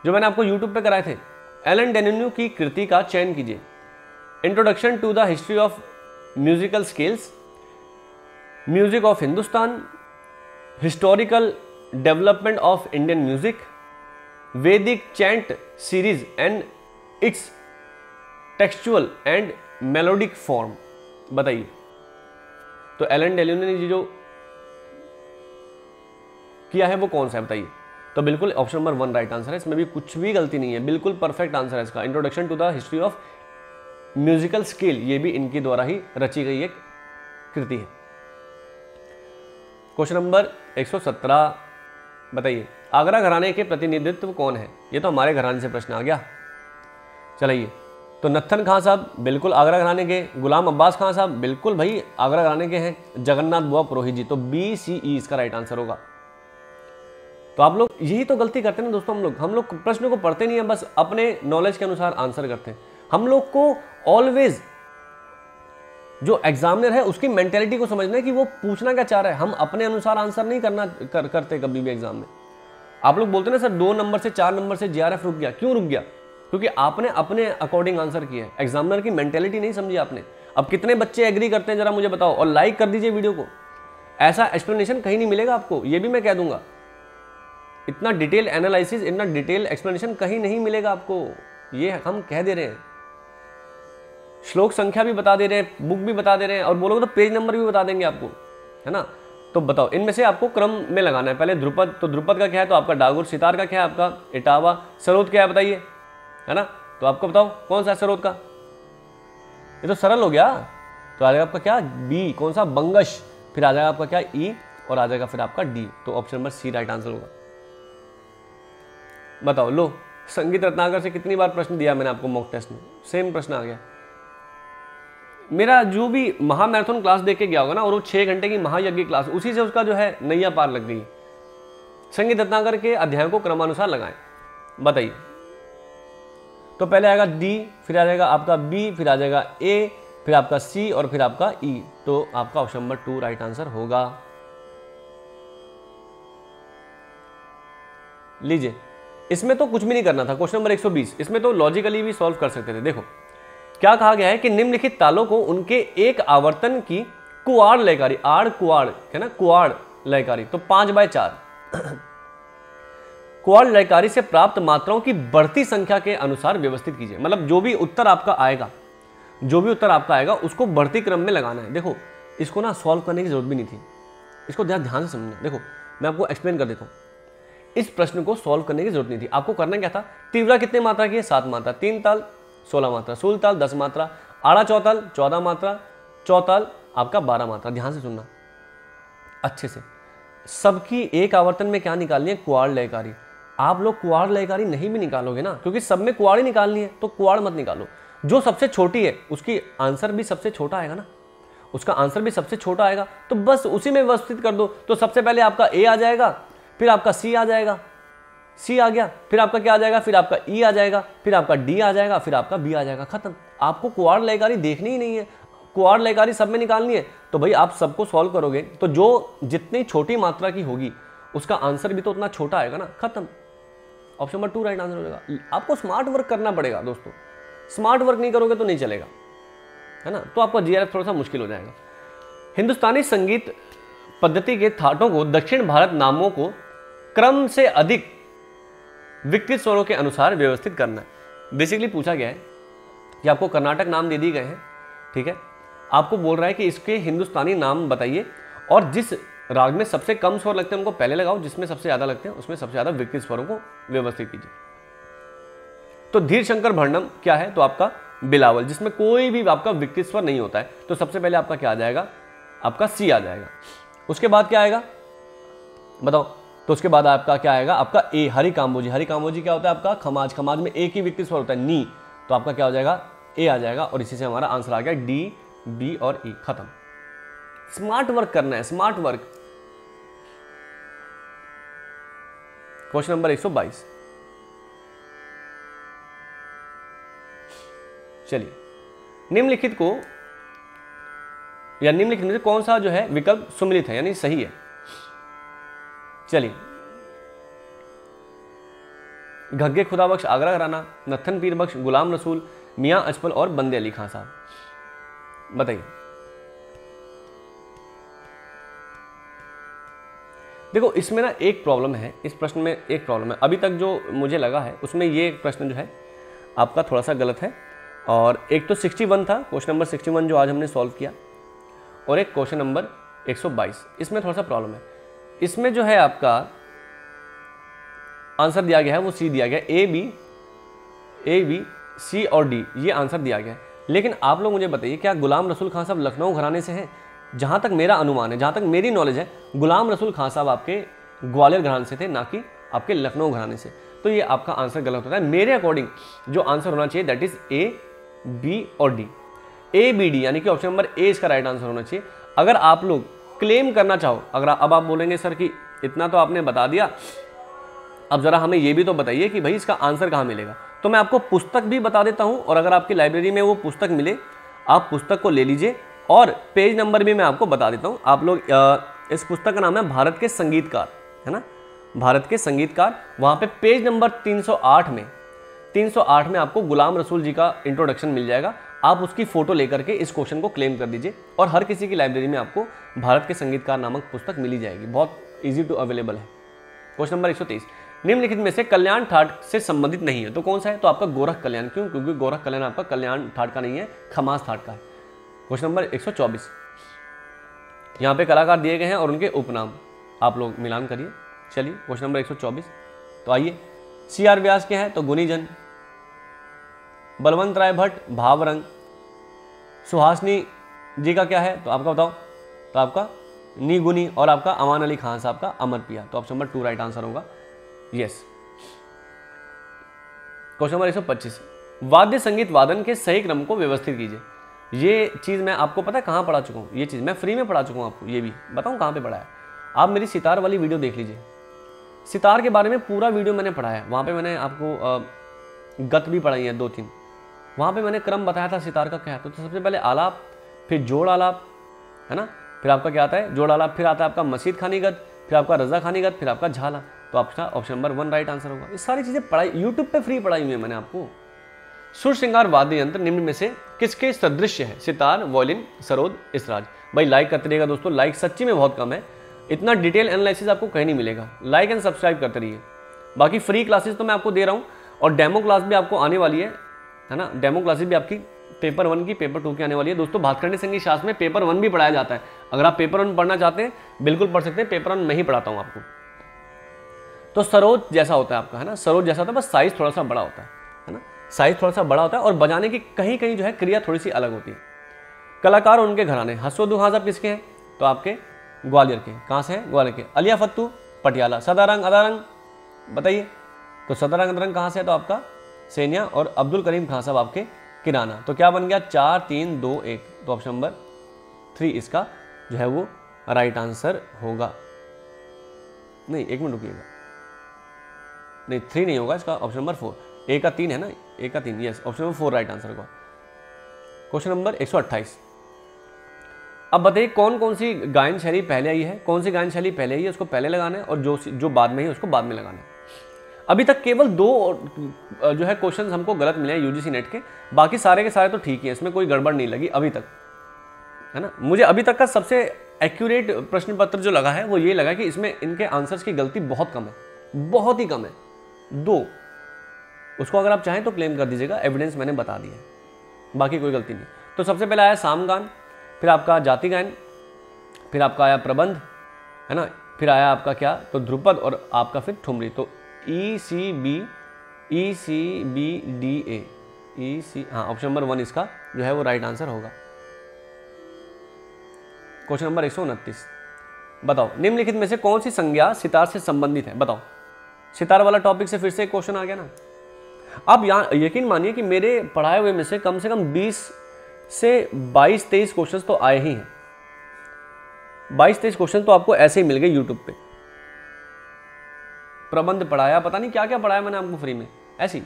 जो मैंने आपको यूट्यूब पे कराए थे। एलन डेन्यू की कृति का चयन कीजिए। Introduction to the history of musical scales, music of Hindustan, historical development of Indian music, वैदिक chant series and its textual and melodic form. बताइए, तो एलन डेन्यू ने जो किया है वो कौन सा है बताइए। तो बिल्कुल ऑप्शन नंबर 1 राइट आंसर है, इसमें भी कुछ भी गलती नहीं है, बिल्कुल परफेक्ट आंसर है इसका। Introduction to the history of musical scale, ये भी इनके द्वारा ही रची गई एक कृति है। क्वेश्चन नंबर 117 बताइए, आगरा घराने के प्रतिनिधित्व कौन है? ये तो हमारे घराने से प्रश्न आ गया। चलिए, तो नत्थन खां साहब बिल्कुल आगरा घराने के, गुलाम अब्बास खां साहब बिल्कुल भाई आगरा घराने के हैं, जगन्नाथ बुआ पुरोहित जी, तो BCE इसका राइट आंसर होगा। तो आप लोग यही तो गलती करते हैं ना दोस्तों, हम लोग प्रश्न को पढ़ते नहीं है, बस अपने नॉलेज के अनुसार आंसर करते हैं। हम लोग को ऑलवेज जो एग्जामिनर है उसकी मेंटेलिटी को समझना है कि वो पूछना क्या चाह रहा है। हम अपने अनुसार आंसर नहीं करते कभी भी एग्जाम में। आप लोग बोलते हैं ना सर 2 नंबर से 4 नंबर से GRF रुक गया, क्यों रुक गया? क्योंकि आपने अपने अकॉर्डिंग आंसर किया है, एग्जामिनर की मेंटेलिटी नहीं समझी आपने। अब कितने बच्चे एग्री करते हैं जरा मुझे बताओ, और लाइक कर दीजिए वीडियो को। ऐसा एक्सप्लेनेशन कहीं नहीं मिलेगा आपको, ये भी मैं कह दूंगा। इतना डिटेल एनालिसिस, इतना डिटेल एक्सप्लेनेशन कहीं नहीं मिलेगा आपको, ये हम कह दे रहे हैं। श्लोक संख्या भी बता दे रहे हैं, बुक भी बता दे रहे हैं, और बोलोगे तो पेज नंबर भी बता देंगे आपको, है ना। तो बताओ, इनमें से आपको क्रम में लगाना है। पहले ध्रुपद, तो ध्रुपद का क्या है? तो आपका डागुर। सितार का क्या है? आपका इटावा। सरोद क्या है बताइए, है ना। तो आपको बताओ कौन सा है सरोद का? ये तो सरल हो गया। तो आ जाएगा आपका क्या? B। कौन सा? बंगश। फिर आ जाएगा आपका क्या? E, और आ जाएगा फिर आपका D। तो option number C right answer होगा। बताओ, लो संगीत रत्नाकर से कितनी बार प्रश्न दिया मैंने आपको मॉक टेस्ट में, सेम प्रश्न आ गया। मेरा जो भी महामैराथन क्लास देख के गया होगा ना, और वो 6 घंटे की महायज्ञ क्लास, उसी से उसका जो है नैया पार लग गई। संगीत रत्नाकर के अध्यायों को क्रमानुसार लगाएं। बताइए, तो पहले आएगा D, फिर आ जाएगा आपका B, फिर आ जाएगा A, फिर आपका C, और फिर आपका E। तो आपका ऑप्शन नंबर 2 राइट आंसर होगा। लीजिए, इसमें तो कुछ भी नहीं करना था। क्वेश्चन नंबर 120, इसमें तो लॉजिकली भी सॉल्व कर सकते थे। देखो क्या कहा गया है कि निम्नलिखित तालों को उनके एक आवर्तन की कुआड़ लयकारी, आड़ कुआड़ है ना, कुआड़ लयकारी, तो 5/4 कुआड़ लयकारी से प्राप्त मात्राओं की बढ़ती संख्या के अनुसार व्यवस्थित कीजिए। मतलब जो भी उत्तर आपका आएगा उसको बढ़ती क्रम में लगाना है। देखो इसको ना सॉल्व करने की जरूरत भी नहीं थी, इसको ध्यान से समझना। देखो मैं आपको एक्सप्लेन कर देता हूं। इस प्रश्न को सॉल्व करने की जरूरत नहीं थी। आपको करना क्या था? तीव्रा कितने मात्रा की है? 7 मात्रा। 3 ताल 16 मात्रा। सूल ताल 10 मात्रा। आड़ा चौताल 14 मात्रा। चौताल आपका 12 मात्रा। ध्यान से सुनना अच्छे से। सबकी एक आवर्तन में क्या निकालनी है? कुआड़ लयकारी। आप लोग कुआड़ लयकारी नहीं भी निकालोगे ना, क्योंकि सब में कुआड़ ही निकालनी है, तो कुआड़ मत निकालो। जो सबसे छोटी है उसकी आंसर भी सबसे छोटा आएगा ना, उसका आंसर भी सबसे छोटा आएगा, तो बस उसी में व्यवस्थित कर दो। तो सबसे पहले आपका A आ जाएगा, फिर आपका C आ जाएगा, C आ गया, फिर आपका क्या आ जाएगा? फिर आपका E आ जाएगा, फिर आपका D आ जाएगा, फिर आपका B आ जाएगा। खत्म। आपको कुआड़ लयकारी देखनी ही नहीं है, कुआड़ लयकारी सब में निकालनी है। तो भाई आप सबको सॉल्व करोगे तो जो जितनी छोटी मात्रा की होगी उसका आंसर भी तो उतना छोटा आएगा ना। खत्म। ऑप्शन नंबर 2 राइट आंसर हो जाएगा। आपको स्मार्ट वर्क करना पड़ेगा दोस्तों, स्मार्ट वर्क नहीं करोगे तो नहीं चलेगा, है ना। तो आपका GRF थोड़ा सा मुश्किल हो जाएगा। हिंदुस्तानी संगीत पद्धति के थाटों को दक्षिण भारत नामों को क्रम से अधिक विकृत स्वरों के अनुसार व्यवस्थित करना है। बेसिकली पूछा गया है कि आपको कर्नाटक नाम दे दिए गए हैं, ठीक है। आपको बोल रहा है कि इसके हिंदुस्तानी नाम बताइए, और जिस राग में सबसे कम स्वर लगते हैं उनको पहले लगाओ, जिसमें सबसे ज्यादा लगते हैं उसमें सबसे ज्यादा विकृत स्वरों को व्यवस्थित कीजिए। तो धीर शंकर भरणम क्या है? तो आपका बिलावल, जिसमें कोई भी आपका विकृत स्वर नहीं होता है। तो सबसे पहले आपका क्या आ जाएगा? आपका C आ जाएगा। उसके बाद क्या आएगा बताओ? तो उसके बाद आपका क्या आएगा? आपका A, हरि काम्बोजी। हरि काम्बोजी क्या होता है? आपका खमाज। खमाज में एक ही विकृत स्वर होता है, नी। तो आपका क्या हो जाएगा? A आ जाएगा, और इसी से हमारा आंसर आ गया D, B और E। खत्म। स्मार्ट वर्क करना है, स्मार्ट वर्क। क्वेश्चन नंबर 122, चलिए, निम्नलिखित को या निम्नलिखित में से कौन सा जो है विकल्प सुमिलित है यानी सही है? चलिए, घग्गे खुदा बख्श आगरा घराना, नत्थन पीर बख्श, गुलाम रसूल, मियां अजपल और बंदे अली खान साहब। बताइए। देखो इसमें ना एक प्रॉब्लम है, इस प्रश्न में एक प्रॉब्लम है। अभी तक जो मुझे लगा है उसमें ये प्रश्न जो है आपका थोड़ा सा गलत है। और एक तो 61 था, क्वेश्चन नंबर 61 जो आज हमने सॉल्व किया, और एक क्वेश्चन नंबर 122, इसमें थोड़ा सा प्रॉब्लम है। इसमें जो है आपका आंसर दिया गया है वो C दिया गया है, A B C और D ये आंसर दिया गया है। लेकिन आप लोग मुझे बताइए, क्या गुलाम रसूल खान साहब लखनऊ घराने से हैं? जहाँ तक मेरा अनुमान है, जहाँ तक मेरी नॉलेज है, गुलाम रसूल खान साहब आपके ग्वालियर घराने से थे, ना कि आपके लखनऊ घराने से। तो ये आपका आंसर गलत होता है। मेरे अकॉर्डिंग जो आंसर होना चाहिए दैट इज ए, बी और डी। ए, बी, डी यानी कि ऑप्शन नंबर ए इसका राइट आंसर होना चाहिए। अगर आप लोग क्लेम करना चाहो, अगर अब आप बोलेंगे सर कि इतना तो आपने बता दिया, अब जरा हमें ये भी तो बताइए कि भाई इसका आंसर कहाँ मिलेगा, तो मैं आपको पुस्तक भी बता देता हूँ, और अगर आपकी लाइब्रेरी में वो पुस्तक मिले, आप पुस्तक को ले लीजिए, और पेज नंबर भी मैं आपको बता देता हूँ। आप लोग इस पुस्तक का नाम है भारत के संगीतकार, है ना, भारत के संगीतकार। वहाँ पे पेज नंबर 308 में आपको गुलाम रसूल जी का इंट्रोडक्शन मिल जाएगा। आप उसकी फोटो लेकर के इस क्वेश्चन को क्लेम कर दीजिए, और हर किसी की लाइब्रेरी में आपको भारत के संगीतकार नामक पुस्तक मिली जाएगी, बहुत ईजी टू अवेलेबल है। क्वेश्चन नंबर 123, निम्नलिखित में से कल्याण ठाट से संबंधित नहीं है, तो कौन सा है? तो आपका गोरख कल्याण। क्यों? क्योंकि गोरख कल्याण आपका कल्याण ठाट का नहीं है, खमास ठाट का है। क्वेश्चन नंबर 124, यहाँ पे कलाकार दिए गए हैं और उनके उपनाम आप लोग मिलान करिए। चलिए क्वेश्चन नंबर 124, तो आइए, CR व्यास के हैं तो गुनीजन, बलवंत राय भट्ट भावरंग, सुहासनी जी का क्या है तो आपका बताओ, तो आपका निगुनी, और आपका अमान अली खान साहब का अमर पिया। तो ऑप्शन नंबर 2 राइट आंसर होगा, यस। क्वेश्चन नंबर 125, वाद्य संगीत वादन के सही क्रम को व्यवस्थित कीजिए। ये चीज़ मैं आपको पता है कहाँ पढ़ा चुका हूँ, ये चीज़ मैं फ्री में पढ़ा चुका हूँ आपको, ये भी बताऊँ कहाँ पे पढ़ा है। आप मेरी सितार वाली वीडियो देख लीजिए, सितार के बारे में पूरा वीडियो मैंने पढ़ा है। वहाँ पे मैंने आपको गत भी पढ़ाई है 2-3, वहाँ पे मैंने क्रम बताया था सितार का क्या है। तो सबसे पहले आलाप, फिर जोड़ आलाप, है ना, फिर आपका क्या आता है जोड़ आलाप, फिर आता है आपका मसीद खानी गत, फिर आपका रजा खानी गत, फिर आपका झाला। तो आपका ऑप्शन नंबर 1 राइट आंसर होगा। ये सारी चीज़ें पढ़ाई यूट्यूब पे फ्री पढ़ाई हुई है मैंने आपको। सुर श्रृंगार वाद्य यंत्र निम्न में से किसके सदृश है? सितार, वॉयलिन, सरोद, इसराज। भाई लाइक करते रहिएगा दोस्तों, लाइक सच्ची में बहुत कम है, इतना डिटेल एनालिसिस आपको कहीं नहीं मिलेगा। लाइक एंड सब्सक्राइब करते रहिए। बाकी फ्री क्लासेस तो मैं आपको दे रहा हूँ, और डेमो क्लास भी आपको आने वाली है ना, डेमो क्लासेस भी आपकी पेपर 1 की, पेपर 2 की आने वाली है दोस्तों। भातखंडे संगीत शास्त्र में पेपर 1 भी पढ़ाया जाता है। अगर आप पेपर 1 पढ़ना चाहते हैं बिल्कुल पढ़ सकते हैं, पेपर 1 मैं ही पढ़ाता हूँ आपको। तो सरोज जैसा होता है आपका, है ना, सरोज जैसा होता है, बस साइज थोड़ा सा बड़ा होता है ना, साइज थोड़ा सा बड़ा होता है, और बजाने की कहीं कहीं जो है क्रिया थोड़ी सी अलग होती है। कलाकार और उनके घराने, हसवदु खान साहब किसके हैं? तो आपके ग्वालियर के। कहाँ से हैं? ग्वालियर के। अलिया फत्तू पटियाला। सदारंग अदारंग बताइए, तो सदारंग अदारंग कहाँ से है? तो आपका सेनिया। और अब्दुल करीम खान साहब आपके किराना। तो क्या बन गया? 4, 3, 2, 1। तो ऑप्शन नंबर 3 इसका जो है वो राइट आंसर होगा। नहीं, एक मिनट रुकिएगा, नहीं 3 नहीं होगा इसका, ऑप्शन नंबर 4। ए का 3 है ना, ए का 3, yes, option number 4 right answer होगा। क्वेश्चन नंबर 128, अब बताइए कौन कौन सी गायन शैली पहले आई है, कौन सी गायन शैली पहले आई है उसको पहले लगाना है, और जो बाद में है उसको बाद में लगाना है। अभी तक केवल 2 जो है क्वेश्चंस हमको गलत मिले हैं यूजीसी नेट के, बाकी सारे के सारे तो ठीक ही हैं, इसमें कोई गड़बड़ नहीं लगी अभी तक, है ना। मुझे अभी तक का सबसे एक्यूरेट प्रश्न पत्र जो लगा है वो ये लगा कि इसमें इनके आंसर्स की गलती बहुत कम है, बहुत ही कम है, 2। उसको अगर आप चाहें तो क्लेम कर दीजिएगा, एविडेंस मैंने बता दिया है, बाकी कोई गलती नहीं। तो सबसे पहले आया सामगान, फिर आपका जाति गायन, फिर आपका आया प्रबंध, है ना, फिर आया आपका क्या तो ध्रुपद, और आपका फिर ठुमरी। तो ECBDA, हाँ, ऑप्शन नंबर 1 इसका जो है वो राइट आंसर होगा। क्वेश्चन नंबर 129, बताओ निम्नलिखित में से कौन सी संज्ञा सितार से संबंधित है? बताओ, सितार वाला टॉपिक से फिर से एक क्वेश्चन आ गया ना। आप यहाँ यकीन मानिए कि मेरे पढ़ाए हुए में से कम 20 से 22-23 क्वेश्चन तो आए ही हैं। 22-23 क्वेश्चन तो आपको ऐसे ही मिल गए यूट्यूब पे। प्रबंध पढ़ाया, पता नहीं क्या क्या पढ़ाया मैंने आपको फ्री में, ऐसी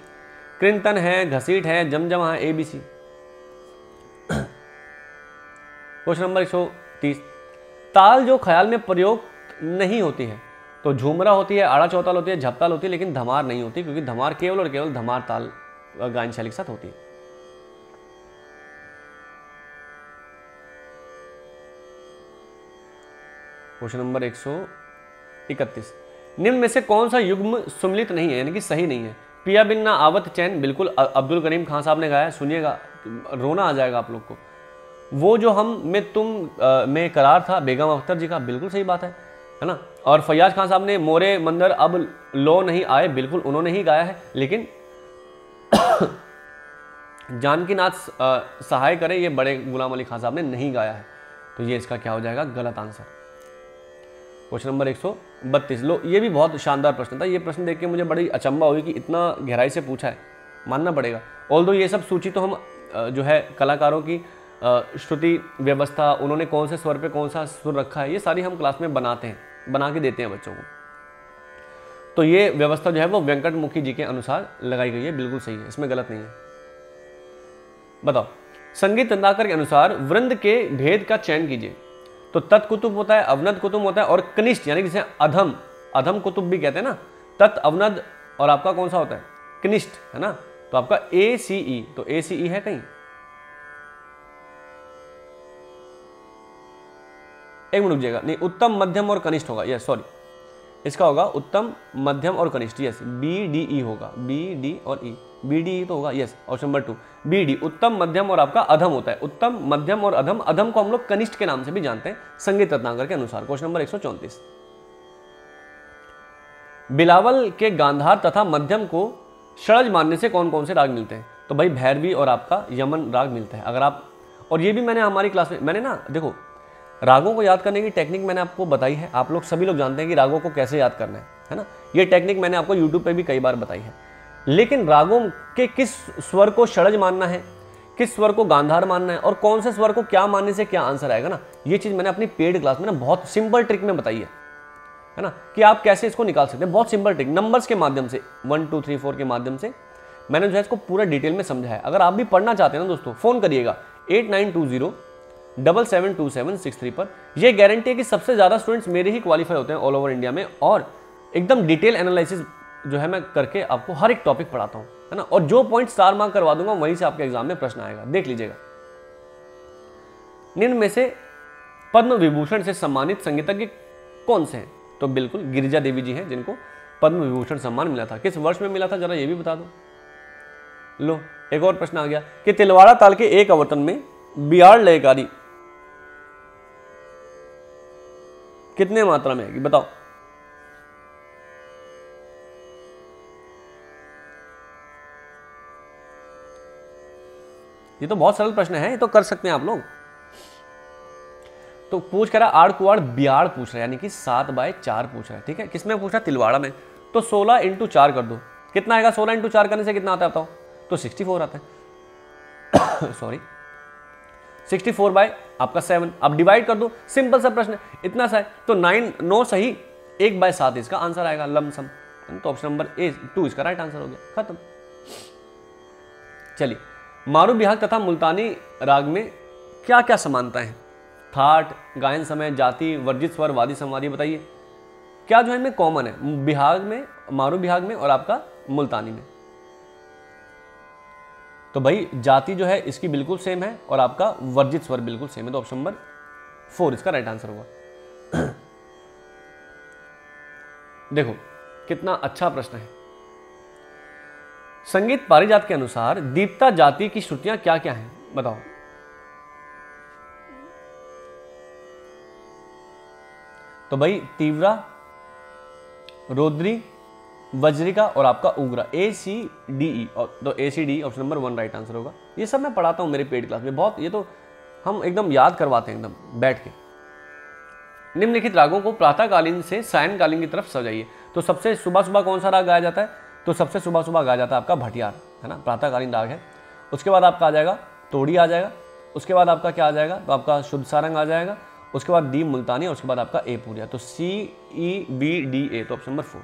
कृंतन है, घसीट है, जमजम है, ABC। क्वेश्चन नंबर 130, ताल जो ख्याल में प्रयोग नहीं होती है, तो झूमरा होती है, आड़ा चौताल होती है, झपताल होती है, लेकिन धमार नहीं होती, क्योंकि धमार केवल और केवल धमार ताल गायन शैली के साथ होती है। क्वेश्चन नंबर 131, निम्न में से कौन सा युग्म सुमिलित नहीं है, यानी कि सही नहीं है? पिया बिन्ना आवत चैन, बिल्कुल अब्दुल करीम खान साहब ने गाया, सुनिएगा रोना आ जाएगा आप लोग को। वो जो हम में तुम में करार था, बेगम अख्तर जी का, बिल्कुल सही बात है ना। और फैयाज खान साहब ने मोरे मंदिर अब लो नहीं आए, बिल्कुल उन्होंने ही गाया है, लेकिन जानकीनाथ सहाय करे ये बड़े गुलाम अली खान साहब ने नहीं गाया है। तो ये इसका क्या हो जाएगा, गलत आंसर। Question number 132। लो, ये भी बहुत शानदार प्रश्न था। ये प्रश्न देख के मुझे बड़ी अचंभा हुई कि इतना गहराई से पूछा है, मानना पड़ेगा। ऑल्दो ये सब सूची तो हम जो है कलाकारों की श्रुति व्यवस्था, उन्होंने कौन से स्वर पे कौन सा सुर रखा है, ये सारी हम क्लास में बनाते हैं, बना के देते हैं बच्चों को। तो ये व्यवस्था जो है वो वेंकटमुखी जी के अनुसार लगाई गई है, बिल्कुल सही है, इसमें गलत नहीं है। बताओ, संगीत रत्नाकर के अनुसार वृंद के भेद का चयन कीजिए। तो तत् कुतुब होता है, अवनद कुतुब होता है और कनिष्ठ यानी जिसे अधम, अधम कुतुब भी कहते हैं ना। तत्, अवनद और आपका कौन सा होता है, कनिष्ठ, है ना। तो आपका ACE, तो ACE है कहीं, एक मिनट रुकिएगा, नहीं, उत्तम मध्यम और कनिष्ठ होगा, यस सॉरी, इसका होगा उत्तम मध्यम और कनिष्ठ, यस BDE होगा, BD और E, BDE तो होगा, यस। ऑप्शन नंबर 2 BD, उत्तम मध्यम और आपका अधम होता है। उत्तम मध्यम और अधम, अधम को हम लोग कनिष्ठ के नाम से भी जानते हैं संगीत रत्नाकर के अनुसार। Question number 134। बिलावल के गांधार तथा मध्यम को षड्ज मानने से कौन कौन से राग मिलते हैं। तो भाई भैरवी और आपका यमन राग मिलता है। अगर आप, और ये भी मैंने हमारी क्लास में, मैंने ना देखो रागों को याद करने की टेक्निक मैंने आपको बताई है। आप लोग सभी लोग जानते हैं कि रागों को कैसे याद करना है ना। ये टेक्निक मैंने आपको यूट्यूब पे भी कई बार बताई है। लेकिन रागों के किस स्वर को षड्ज मानना है, किस स्वर को गांधार मानना है और कौन से स्वर को क्या मानने से क्या आंसर आएगा ना, ये चीज़ मैंने अपनी पेड क्लास में ना बहुत सिंपल ट्रिक में बताई है ना, कि आप कैसे इसको निकाल सकते हैं। बहुत सिंपल ट्रिक, नंबर्स के माध्यम से, 1 2 3 4 के माध्यम से मैंने जो है इसको पूरा डिटेल में समझा है। अगर आप भी पढ़ना चाहते हैं ना दोस्तों, फ़ोन करिएगा 8920-772763 पर। यह गारंटी है कि सबसे ज़्यादा स्टूडेंट्स मेरे ही क्वालिफाई होते हैं ऑल ओवर इंडिया में, और एकदम डिटेल एनालिसिस जो है मैं करके आपको हर एक टॉपिक पढ़ाता हूँ, है ना। और जो पॉइंट स्टार मार्क करवा दूंगा वहीं से आपके एग्जाम में प्रश्न आएगा, देख लीजिएगा। निम्न में से पद्म विभूषण से सम्मानित संगीतज्ञ कौन से हैं। तो बिल्कुल गिरिजा देवी जी हैं, जिनको पद्म विभूषण सम्मान मिला था। किस वर्ष में मिला था, जरा ये भी बता दो। लो, एक और प्रश्न आ गया कि तिलवाड़ा ताल के एक आवर्तन में बिहार लयकारी कितने मात्रा में आएगी, बताओ। ये तो बहुत सरल प्रश्न है, ये तो कर सकते हैं आप लोग। तो पूछ कह रहा आड़ कुआड़ बियाड़ पूछ रहा है, यानी कि 7/4 पूछ रहा है। ठीक है, किसमें पूछ रहा है, तिलवाड़ा में। तो 16 × 4 कर दो, कितना आएगा। 16 × 4 करने से कितना आता है बताओ। तो 64 आता है सॉरी 64 बाय आपका 7। अब डिवाइड कर दो, सिंपल सा प्रश्न है, इतना सा है। तो 9 सही, 1/7 इसका आंसर आएगा, लमसम। तो ऑप्शन नंबर 2 इसका राइट आंसर हो गया, खत्म। चलिए, मारू बिहाग तथा मुल्तानी राग में क्या क्या समानता है। थाट, गायन समय, जाति, वर्जित स्वर, वादी संवादी, बताइए क्या जो है इनमें कॉमन है, बिहाग में, मारू बिहाग में और आपका मुल्तानी में। तो भाई जाति जो है इसकी बिल्कुल सेम है और आपका वर्जित स्वर बिल्कुल सेम है। तो ऑप्शन नंबर 4 इसका राइट आंसर होगा। देखो कितना अच्छा प्रश्न है। संगीत पारिजात के अनुसार दीप्ता जाति की श्रुतियां क्या क्या हैं, बताओ। तो भाई तीव्रा, रोद्री, वज्रिका और आपका उग्रा, ACDE। और तो ACDE option number 1 right answer होगा। ये सब मैं पढ़ाता हूँ मेरे पेड क्लास में, बहुत, ये तो हम एकदम याद करवाते हैं एकदम बैठ के। निम्नलिखित रागों को प्रातःकालीन से सायंकालीन की तरफ सजाइए। तो सबसे सुबह सुबह कौन सा राग गाया जाता है, तो सबसे सुबह सुबह गाया जाता है आपका भटियार, है ना, प्रातःकालीन राग है। उसके बाद आपका आ जाएगा तोड़ी आ जाएगा, उसके बाद आपका क्या आ जाएगा, तो आपका शुद्ध सारंग आ जाएगा, उसके बाद दी मुल्तानी और उसके बाद आपका ए पूरिया। तो CEBDA, तो ऑप्शन नंबर 4।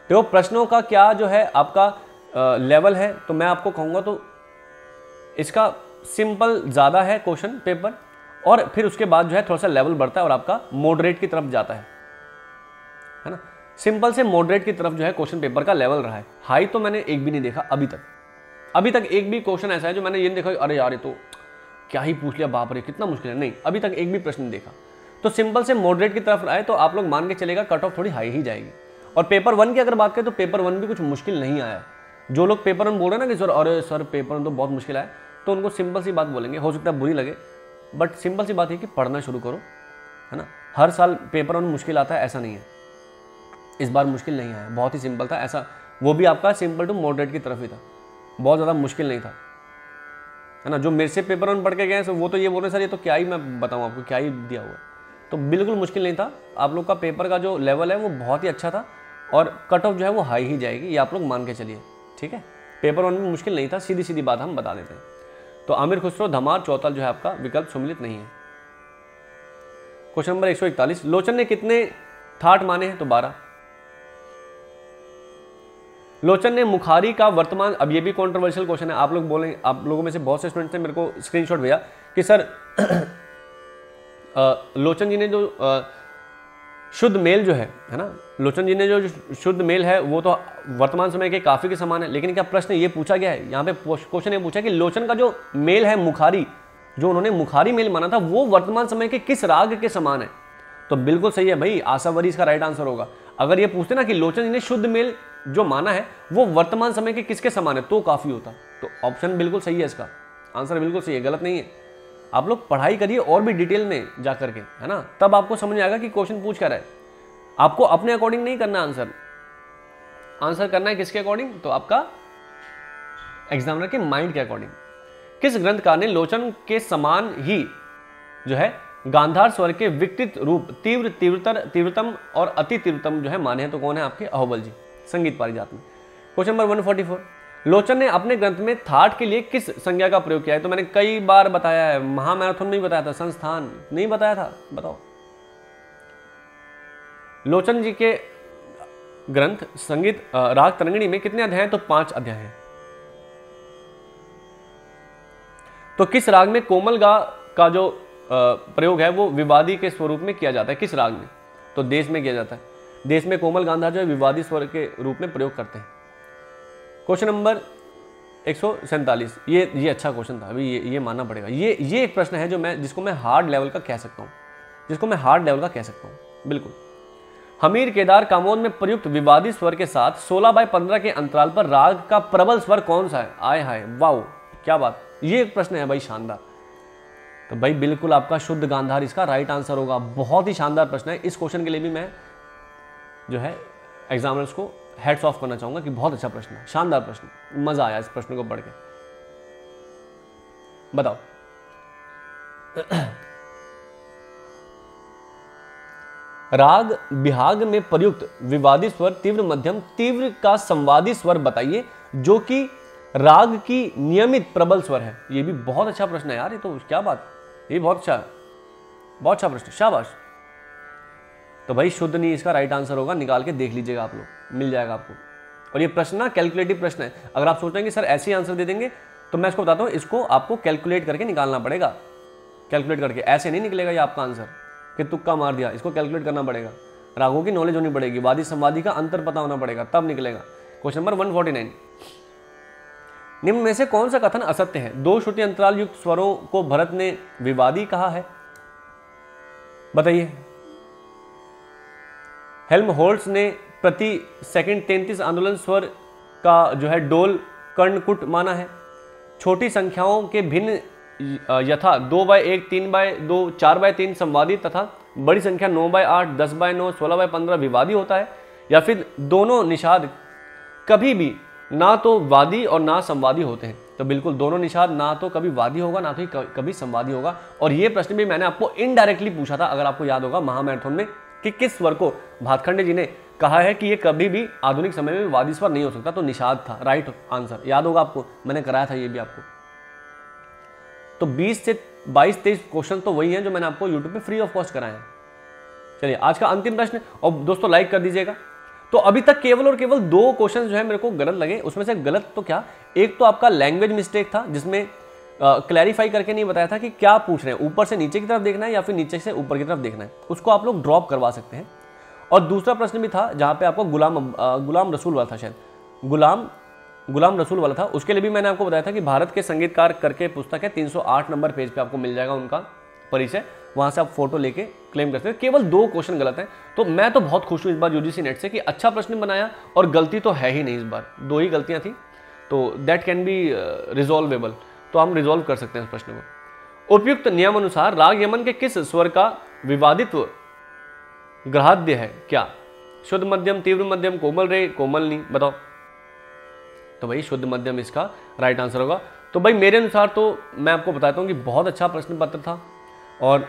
देखो प्रश्नों का क्या जो है आपका लेवल है, तो मैं आपको कहूँगा तो इसका सिंपल ज़्यादा है क्वेश्चन पेपर, और फिर उसके बाद जो है थोड़ा सा लेवल बढ़ता है और आपका मॉडरेट की तरफ जाता है ना। सिंपल से मॉडरेट की तरफ जो है क्वेश्चन पेपर का लेवल रहा है। हाई तो मैंने एक भी नहीं देखा अभी तक एक भी क्वेश्चन ऐसा है जो मैंने ये नहीं देखा अरे यार ये तो क्या ही पूछ लिया, बाप रे कितना मुश्किल है, नहीं, अभी तक एक भी प्रश्न नहीं देखा। तो सिंपल से मॉडरेट की तरफ आए तो आप लोग मान के चलेगा कट ऑफ थोड़ी हाई ही जाएगी। और पेपर 1 की अगर बात करें तो पेपर 1 भी कुछ मुश्किल नहीं आया। जो लोग पेपर 1 बोल रहे हैं ना कि सर अरे सर पेपर 1 तो बहुत मुश्किल आया, तो उनको सिंपल सी बात बोलेंगे, हो सकता है बुरी लगे, बट सिंपल सी बात है कि पढ़ना शुरू करो, है ना। हर साल पेपर 1 मुश्किल आता है ऐसा नहीं है, इस बार मुश्किल नहीं आया, बहुत ही सिंपल था ऐसा, वो भी आपका सिंपल टू मॉडरेट की तरफ ही था, बहुत ज़्यादा मुश्किल नहीं था। है ना। जो मेरे से पेपर वन पढ़ के गए वो तो ये बोल रहे सर ये तो क्या ही मैं बताऊँ आपको, क्या ही दिया हुआ। तो बिल्कुल मुश्किल नहीं था, आप लोग का पेपर का जो लेवल है वो बहुत ही अच्छा था और कट ऑफ जो है वो हाई ही जाएगी, ये आप लोग मान के चलिए, ठीक है। पेपर वन में मुश्किल नहीं था, सीधी सीधी बात हम बता देते हैं। तो आमिर खुसरो, धमार, चौतल जो है आपका विकल्प सम्मिलित नहीं है। क्वेश्चन नंबर 141, लोचन ने कितने थाट माने हैं? तो 12। लोचन ने मुखारी का वर्तमान, अब ये भी कंट्रोवर्शियल क्वेश्चन है, आप लोग बोलेंगे, आप लोगों में से बहुत से स्टूडेंट्स ने मेरे को स्क्रीनशॉट भेजा कि सर लोचन जी ने जो शुद्ध मेल जो है ना, लोचन जी ने जो शुद्ध मेल है वो तो वर्तमान समय के काफी के समान है, लेकिन क्या प्रश्न ये पूछा गया है, यहाँ पे क्वेश्चन ये पूछा कि लोचन का जो मेल है मुखारी, जो उन्होंने मुखारी मेल माना था वो वर्तमान समय के किस राग के समान है? तो बिल्कुल सही है भाई, आशावरी इसका राइट आंसर होगा। अगर ये पूछते ना कि लोचन जी ने शुद्ध मेल जो माना है वो वर्तमान समय के किसके समान है, तो काफी होता। तो ऑप्शन बिल्कुल सही है, इसका आंसर बिल्कुल सही है, गलत नहीं है। आप लोग पढ़ाई करिए और भी डिटेल में जा करके, है ना, तब आपको समझ में आएगा कि क्वेश्चन पूछ क्या रहा है। आपको अपने अकॉर्डिंग नहीं करना आंसर, आंसर करना है किसके अकॉर्डिंग? तो आपका एग्जामिनर के माइंड के अकॉर्डिंग। किस ग्रंथकार ने लोचन के समान ही जो है गांधार स्वर के विकृत रूप तीव्र, तीव्रतर, तीव्रतम और अति तीव्रतम जो है माने हैं? तो कौन है आपके? अहोबल जी, संगीत पारिजात में। क्वेश्चन नंबर 144, लोचन ने अपने ग्रंथ में थाट के लिए किस संज्ञा का प्रयोग किया है? तो मैंने कई बार बताया है, महामैराथन में भी बताया था, संस्थान नहीं बताया था, बताओ। लोचन जी के ग्रंथ संगीत राग तरंगिणी में कितने अध्याय हैं? तो 5 अध्याय हैं। तो किस राग में कोमल गा का जो प्रयोग है वो विवादी के स्वरूप में किया जाता है? किस राग में? तो देश में किया जाता है। देश में कोमल गांधार जो है विवादी स्वर के रूप में प्रयोग करते हैं। क्वेश्चन नंबर 147, ये अच्छा क्वेश्चन था, अभी ये मानना पड़ेगा। ये एक प्रश्न है जो जिसको मैं हार्ड लेवल का कह सकता हूँ, बिल्कुल। हमीर, केदार, कामोद में प्रयुक्त विवादी स्वर के साथ 16/15 के अंतराल पर राग का प्रबल स्वर कौन सा है? आय हाय, वाओ, क्या बात, ये एक प्रश्न है भाई, शानदार। तो भाई बिल्कुल आपका शुद्ध गांधार इसका राइट आंसर होगा। बहुत ही शानदार प्रश्न है, इस क्वेश्चन के लिए भी मैं जो है एग्जामिनर्स को हेड्स ऑफ करना चाहूंगा कि बहुत अच्छा प्रश्न है, शानदार प्रश्न, मजा आया इस प्रश्न को पढ़ के। बताओ राग बिहाग में प्रयुक्त विवादी स्वर तीव्र, मध्यम, तीव्र का संवादी स्वर बताइए जो कि राग की नियमित प्रबल स्वर है। ये भी बहुत अच्छा प्रश्न है यार, ये तो क्या बात, ये बहुत अच्छा प्रश्न, शाबाश। तो भाई शुद्ध नहीं इसका राइट आंसर होगा, निकाल के देख लीजिएगा आप लोग, मिल जाएगा आपको। और ये प्रश्न ना कैलकुलेटिव प्रश्न है, अगर आप सोच रहे हैं कि सर ऐसे ही आंसर दे देंगे, तो मैं इसको बताता हूँ, इसको आपको कैलकुलेट करके निकालना पड़ेगा। कैलकुलेट करके ऐसे नहीं निकलेगा ये आपका आंसर कि तुक्का मार दिया, इसको कैलकुलेट करना पड़ेगा, रागों की नॉलेज होनी पड़ेगी, वादी संवादी का अंतर पता होना पड़ेगा, तब निकलेगा। क्वेश्चन नंबर 149, निम्न में से कौन सा कथन असत्य है? 2 श्रुति अंतराल युक्त स्वरों को भरत ने विवादी कहा है, बताइए। हेल्महोल्ट्ज ने प्रति सेकंड 33 आंदोलन स्वर का जो है डोल कर्णकुट माना है। छोटी संख्याओं के भिन्न यथा 2/1, 3/2, 4/3 संवादी तथा बड़ी संख्या 9/8, 10/9, 16/15 विवादी होता है, या फिर दोनों निषाद कभी भी ना तो वादी और ना संवादी होते हैं? तो बिल्कुल दोनों निषाद ना तो कभी वादी होगा ना तो कभी संवादी होगा। और ये प्रश्न भी मैंने आपको इनडायरेक्टली पूछा था, अगर आपको याद होगा महामैराथन में, कि किस स्वर को भातखंडे जी ने कहा है कि ये कभी भी आधुनिक समय में वादी स्वर नहीं हो सकता, तो निषाद था राइट आंसर, याद होगा आपको, मैंने कराया था ये भी आपको। तो 20 से 22-23 क्वेश्चन तो वही हैं जो मैंने आपको यूट्यूब पे फ्री ऑफ कॉस्ट कराए हैं। चलिए आज का अंतिम प्रश्न, और दोस्तों लाइक कर दीजिएगा। तो अभी तक केवल और केवल 2 क्वेश्चन जो है मेरे को गलत लगे, उसमें से गलत तो क्या, एक तो आपका लैंग्वेज मिस्टेक था जिसमें क्लैरिफाई करके नहीं बताया था कि क्या पूछ रहे हैं, ऊपर से नीचे की तरफ देखना है या फिर नीचे से ऊपर की तरफ देखना है, उसको आप लोग ड्रॉप करवा सकते हैं। और दूसरा प्रश्न भी था जहाँ पे आपको गुलाम रसूल वाला था, शायद गुलाम रसूल वाला था, उसके लिए भी मैंने आपको बताया था कि भारत के संगीतकार करके पुस्तक है, 308 नंबर पेज पे आपको मिल जाएगा उनका परिचय, वहाँ से आप फोटो लेके क्लेम कर सकते हैं। केवल 2 क्वेश्चन गलत हैं, तो मैं तो बहुत खुश हूँ इस बार यूजीसी नेट से कि अच्छा प्रश्न बनाया और गलती तो है ही नहीं, इस बार 2 ही गलतियाँ थी, तो दैट कैन बी रिजॉल्वेबल, तो हम रिजॉल्व कर सकते हैं इस प्रश्न को। उपयुक्त नियम अनुसार राग यमन के किस स्वर का विवादित्व ग्राह्य है? क्या शुद्ध मध्यम, तीव्र मध्यम, कोमल रे, कोमल नी, बताओ। तो भाई शुद्ध मध्यम इसका राइट आंसर होगा। तो भाई मेरे अनुसार तो मैं आपको बताता हूँ कि बहुत अच्छा प्रश्न पत्र था और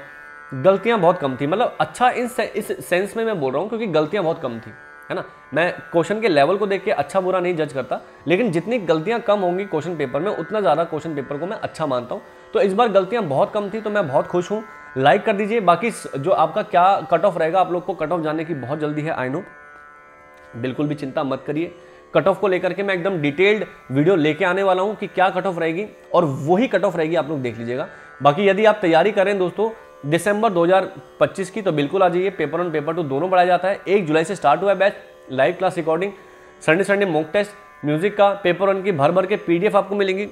गलतियाँ बहुत कम थी। मतलब अच्छा इस सेंस में मैं बोल रहा हूँ क्योंकि गलतियाँ बहुत कम थी, है ना। मैं क्वेश्चन के लेवल को देख के अच्छा बुरा नहीं जज करता, लेकिन जितनी गलतियाँ कम होंगी क्वेश्चन पेपर में उतना ज़्यादा क्वेश्चन पेपर को मैं अच्छा मानता हूँ। तो इस बार गलतियाँ बहुत कम थी तो मैं बहुत खुश हूँ। लाइक कर दीजिए। बाकी जो आपका क्या कट ऑफ रहेगा, आप लोग को कट ऑफ जानने की बहुत जल्दी है, आई नो, बिल्कुल भी चिंता मत करिए। कट ऑफ को लेकर के मैं एकदम डिटेल्ड वीडियो लेके आने वाला हूं कि क्या कट ऑफ रहेगी और वही कट ऑफ रहेगी, आप लोग देख लीजिएगा। बाकी यदि आप तैयारी करें दोस्तों दिसंबर 2025 की, तो बिल्कुल आ जाइए। पेपर 1 पेपर 2 दोनों पढ़ाया जाता है। 1 जुलाई से स्टार्ट हुआ है batch, live class recording, Sunday mock test, music का, पेपर 1 की भर के PDF आपको मिलेंगी।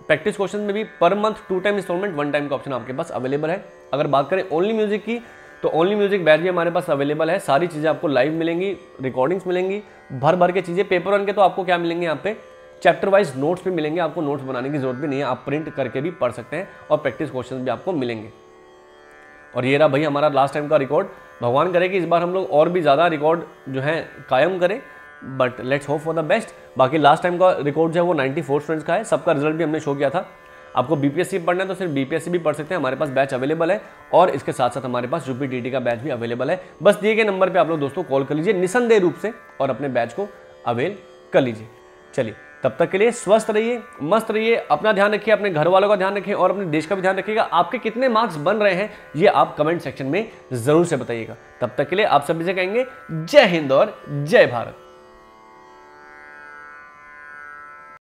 प्रैक्टिस क्वेश्चन में भी पर मंथ 2 टाइम इंस्टॉलमेंट 1 टाइम का ऑप्शन आपके पास अवेलेबल है। अगर बात करें ओनली म्यूजिक की, तो ओनली म्यूजिक बैच भी हमारे पास अवेलेबल है। सारी चीज़ें आपको लाइव मिलेंगी, रिकॉर्डिंग्स मिलेंगी, भर के चीज़ें। पेपर 1 के तो आपको क्या मिलेंगे, यहाँ पे चैप्टर वाइज नोट्स भी मिलेंगे। आपको नोट्स बनाने की जरूरत भी नहीं है, आप प्रिंट करके भी पढ़ सकते हैं और प्रैक्टिस क्वेश्चन भी आपको मिलेंगे। और ये रहा भाई हमारा लास्ट टाइम का रिकॉर्ड। भगवान करे कि इस बार हम लोग और भी ज़्यादा रिकॉर्ड जो है कायम करें, but let's hope for the best. बाकी लास्ट टाइम का रिकॉर्ड जो है वो 94 स्टूडेंट्स का है। सबका रिजल्ट भी हमने शो किया था। आपको BPSC पढ़ना है तो सिर्फ BPSC भी पढ़ सकते हैं, हमारे पास बैच अवेलेबल है। और इसके साथ साथ हमारे पास UPTT का बैच भी अवेलेबल है। बस दिए गए नंबर पे आप लोग दोस्तों कॉल कर लीजिए निसंदेह रूप से और अपने बैच को अवेल कर लीजिए। चलिए तब तक के लिए स्वस्थ रहिए, मस्त रहिए, अपना ध्यान रखिए, अपने घर वालों का ध्यान रखिए और अपने देश का भी ध्यान रखिएगा। आपके कितने मार्क्स बन रहे हैं ये आप कमेंट सेक्शन में जरूर से बताइएगा। तब तक के लिए आप सभी से कहेंगे जय हिंद और जय भारत।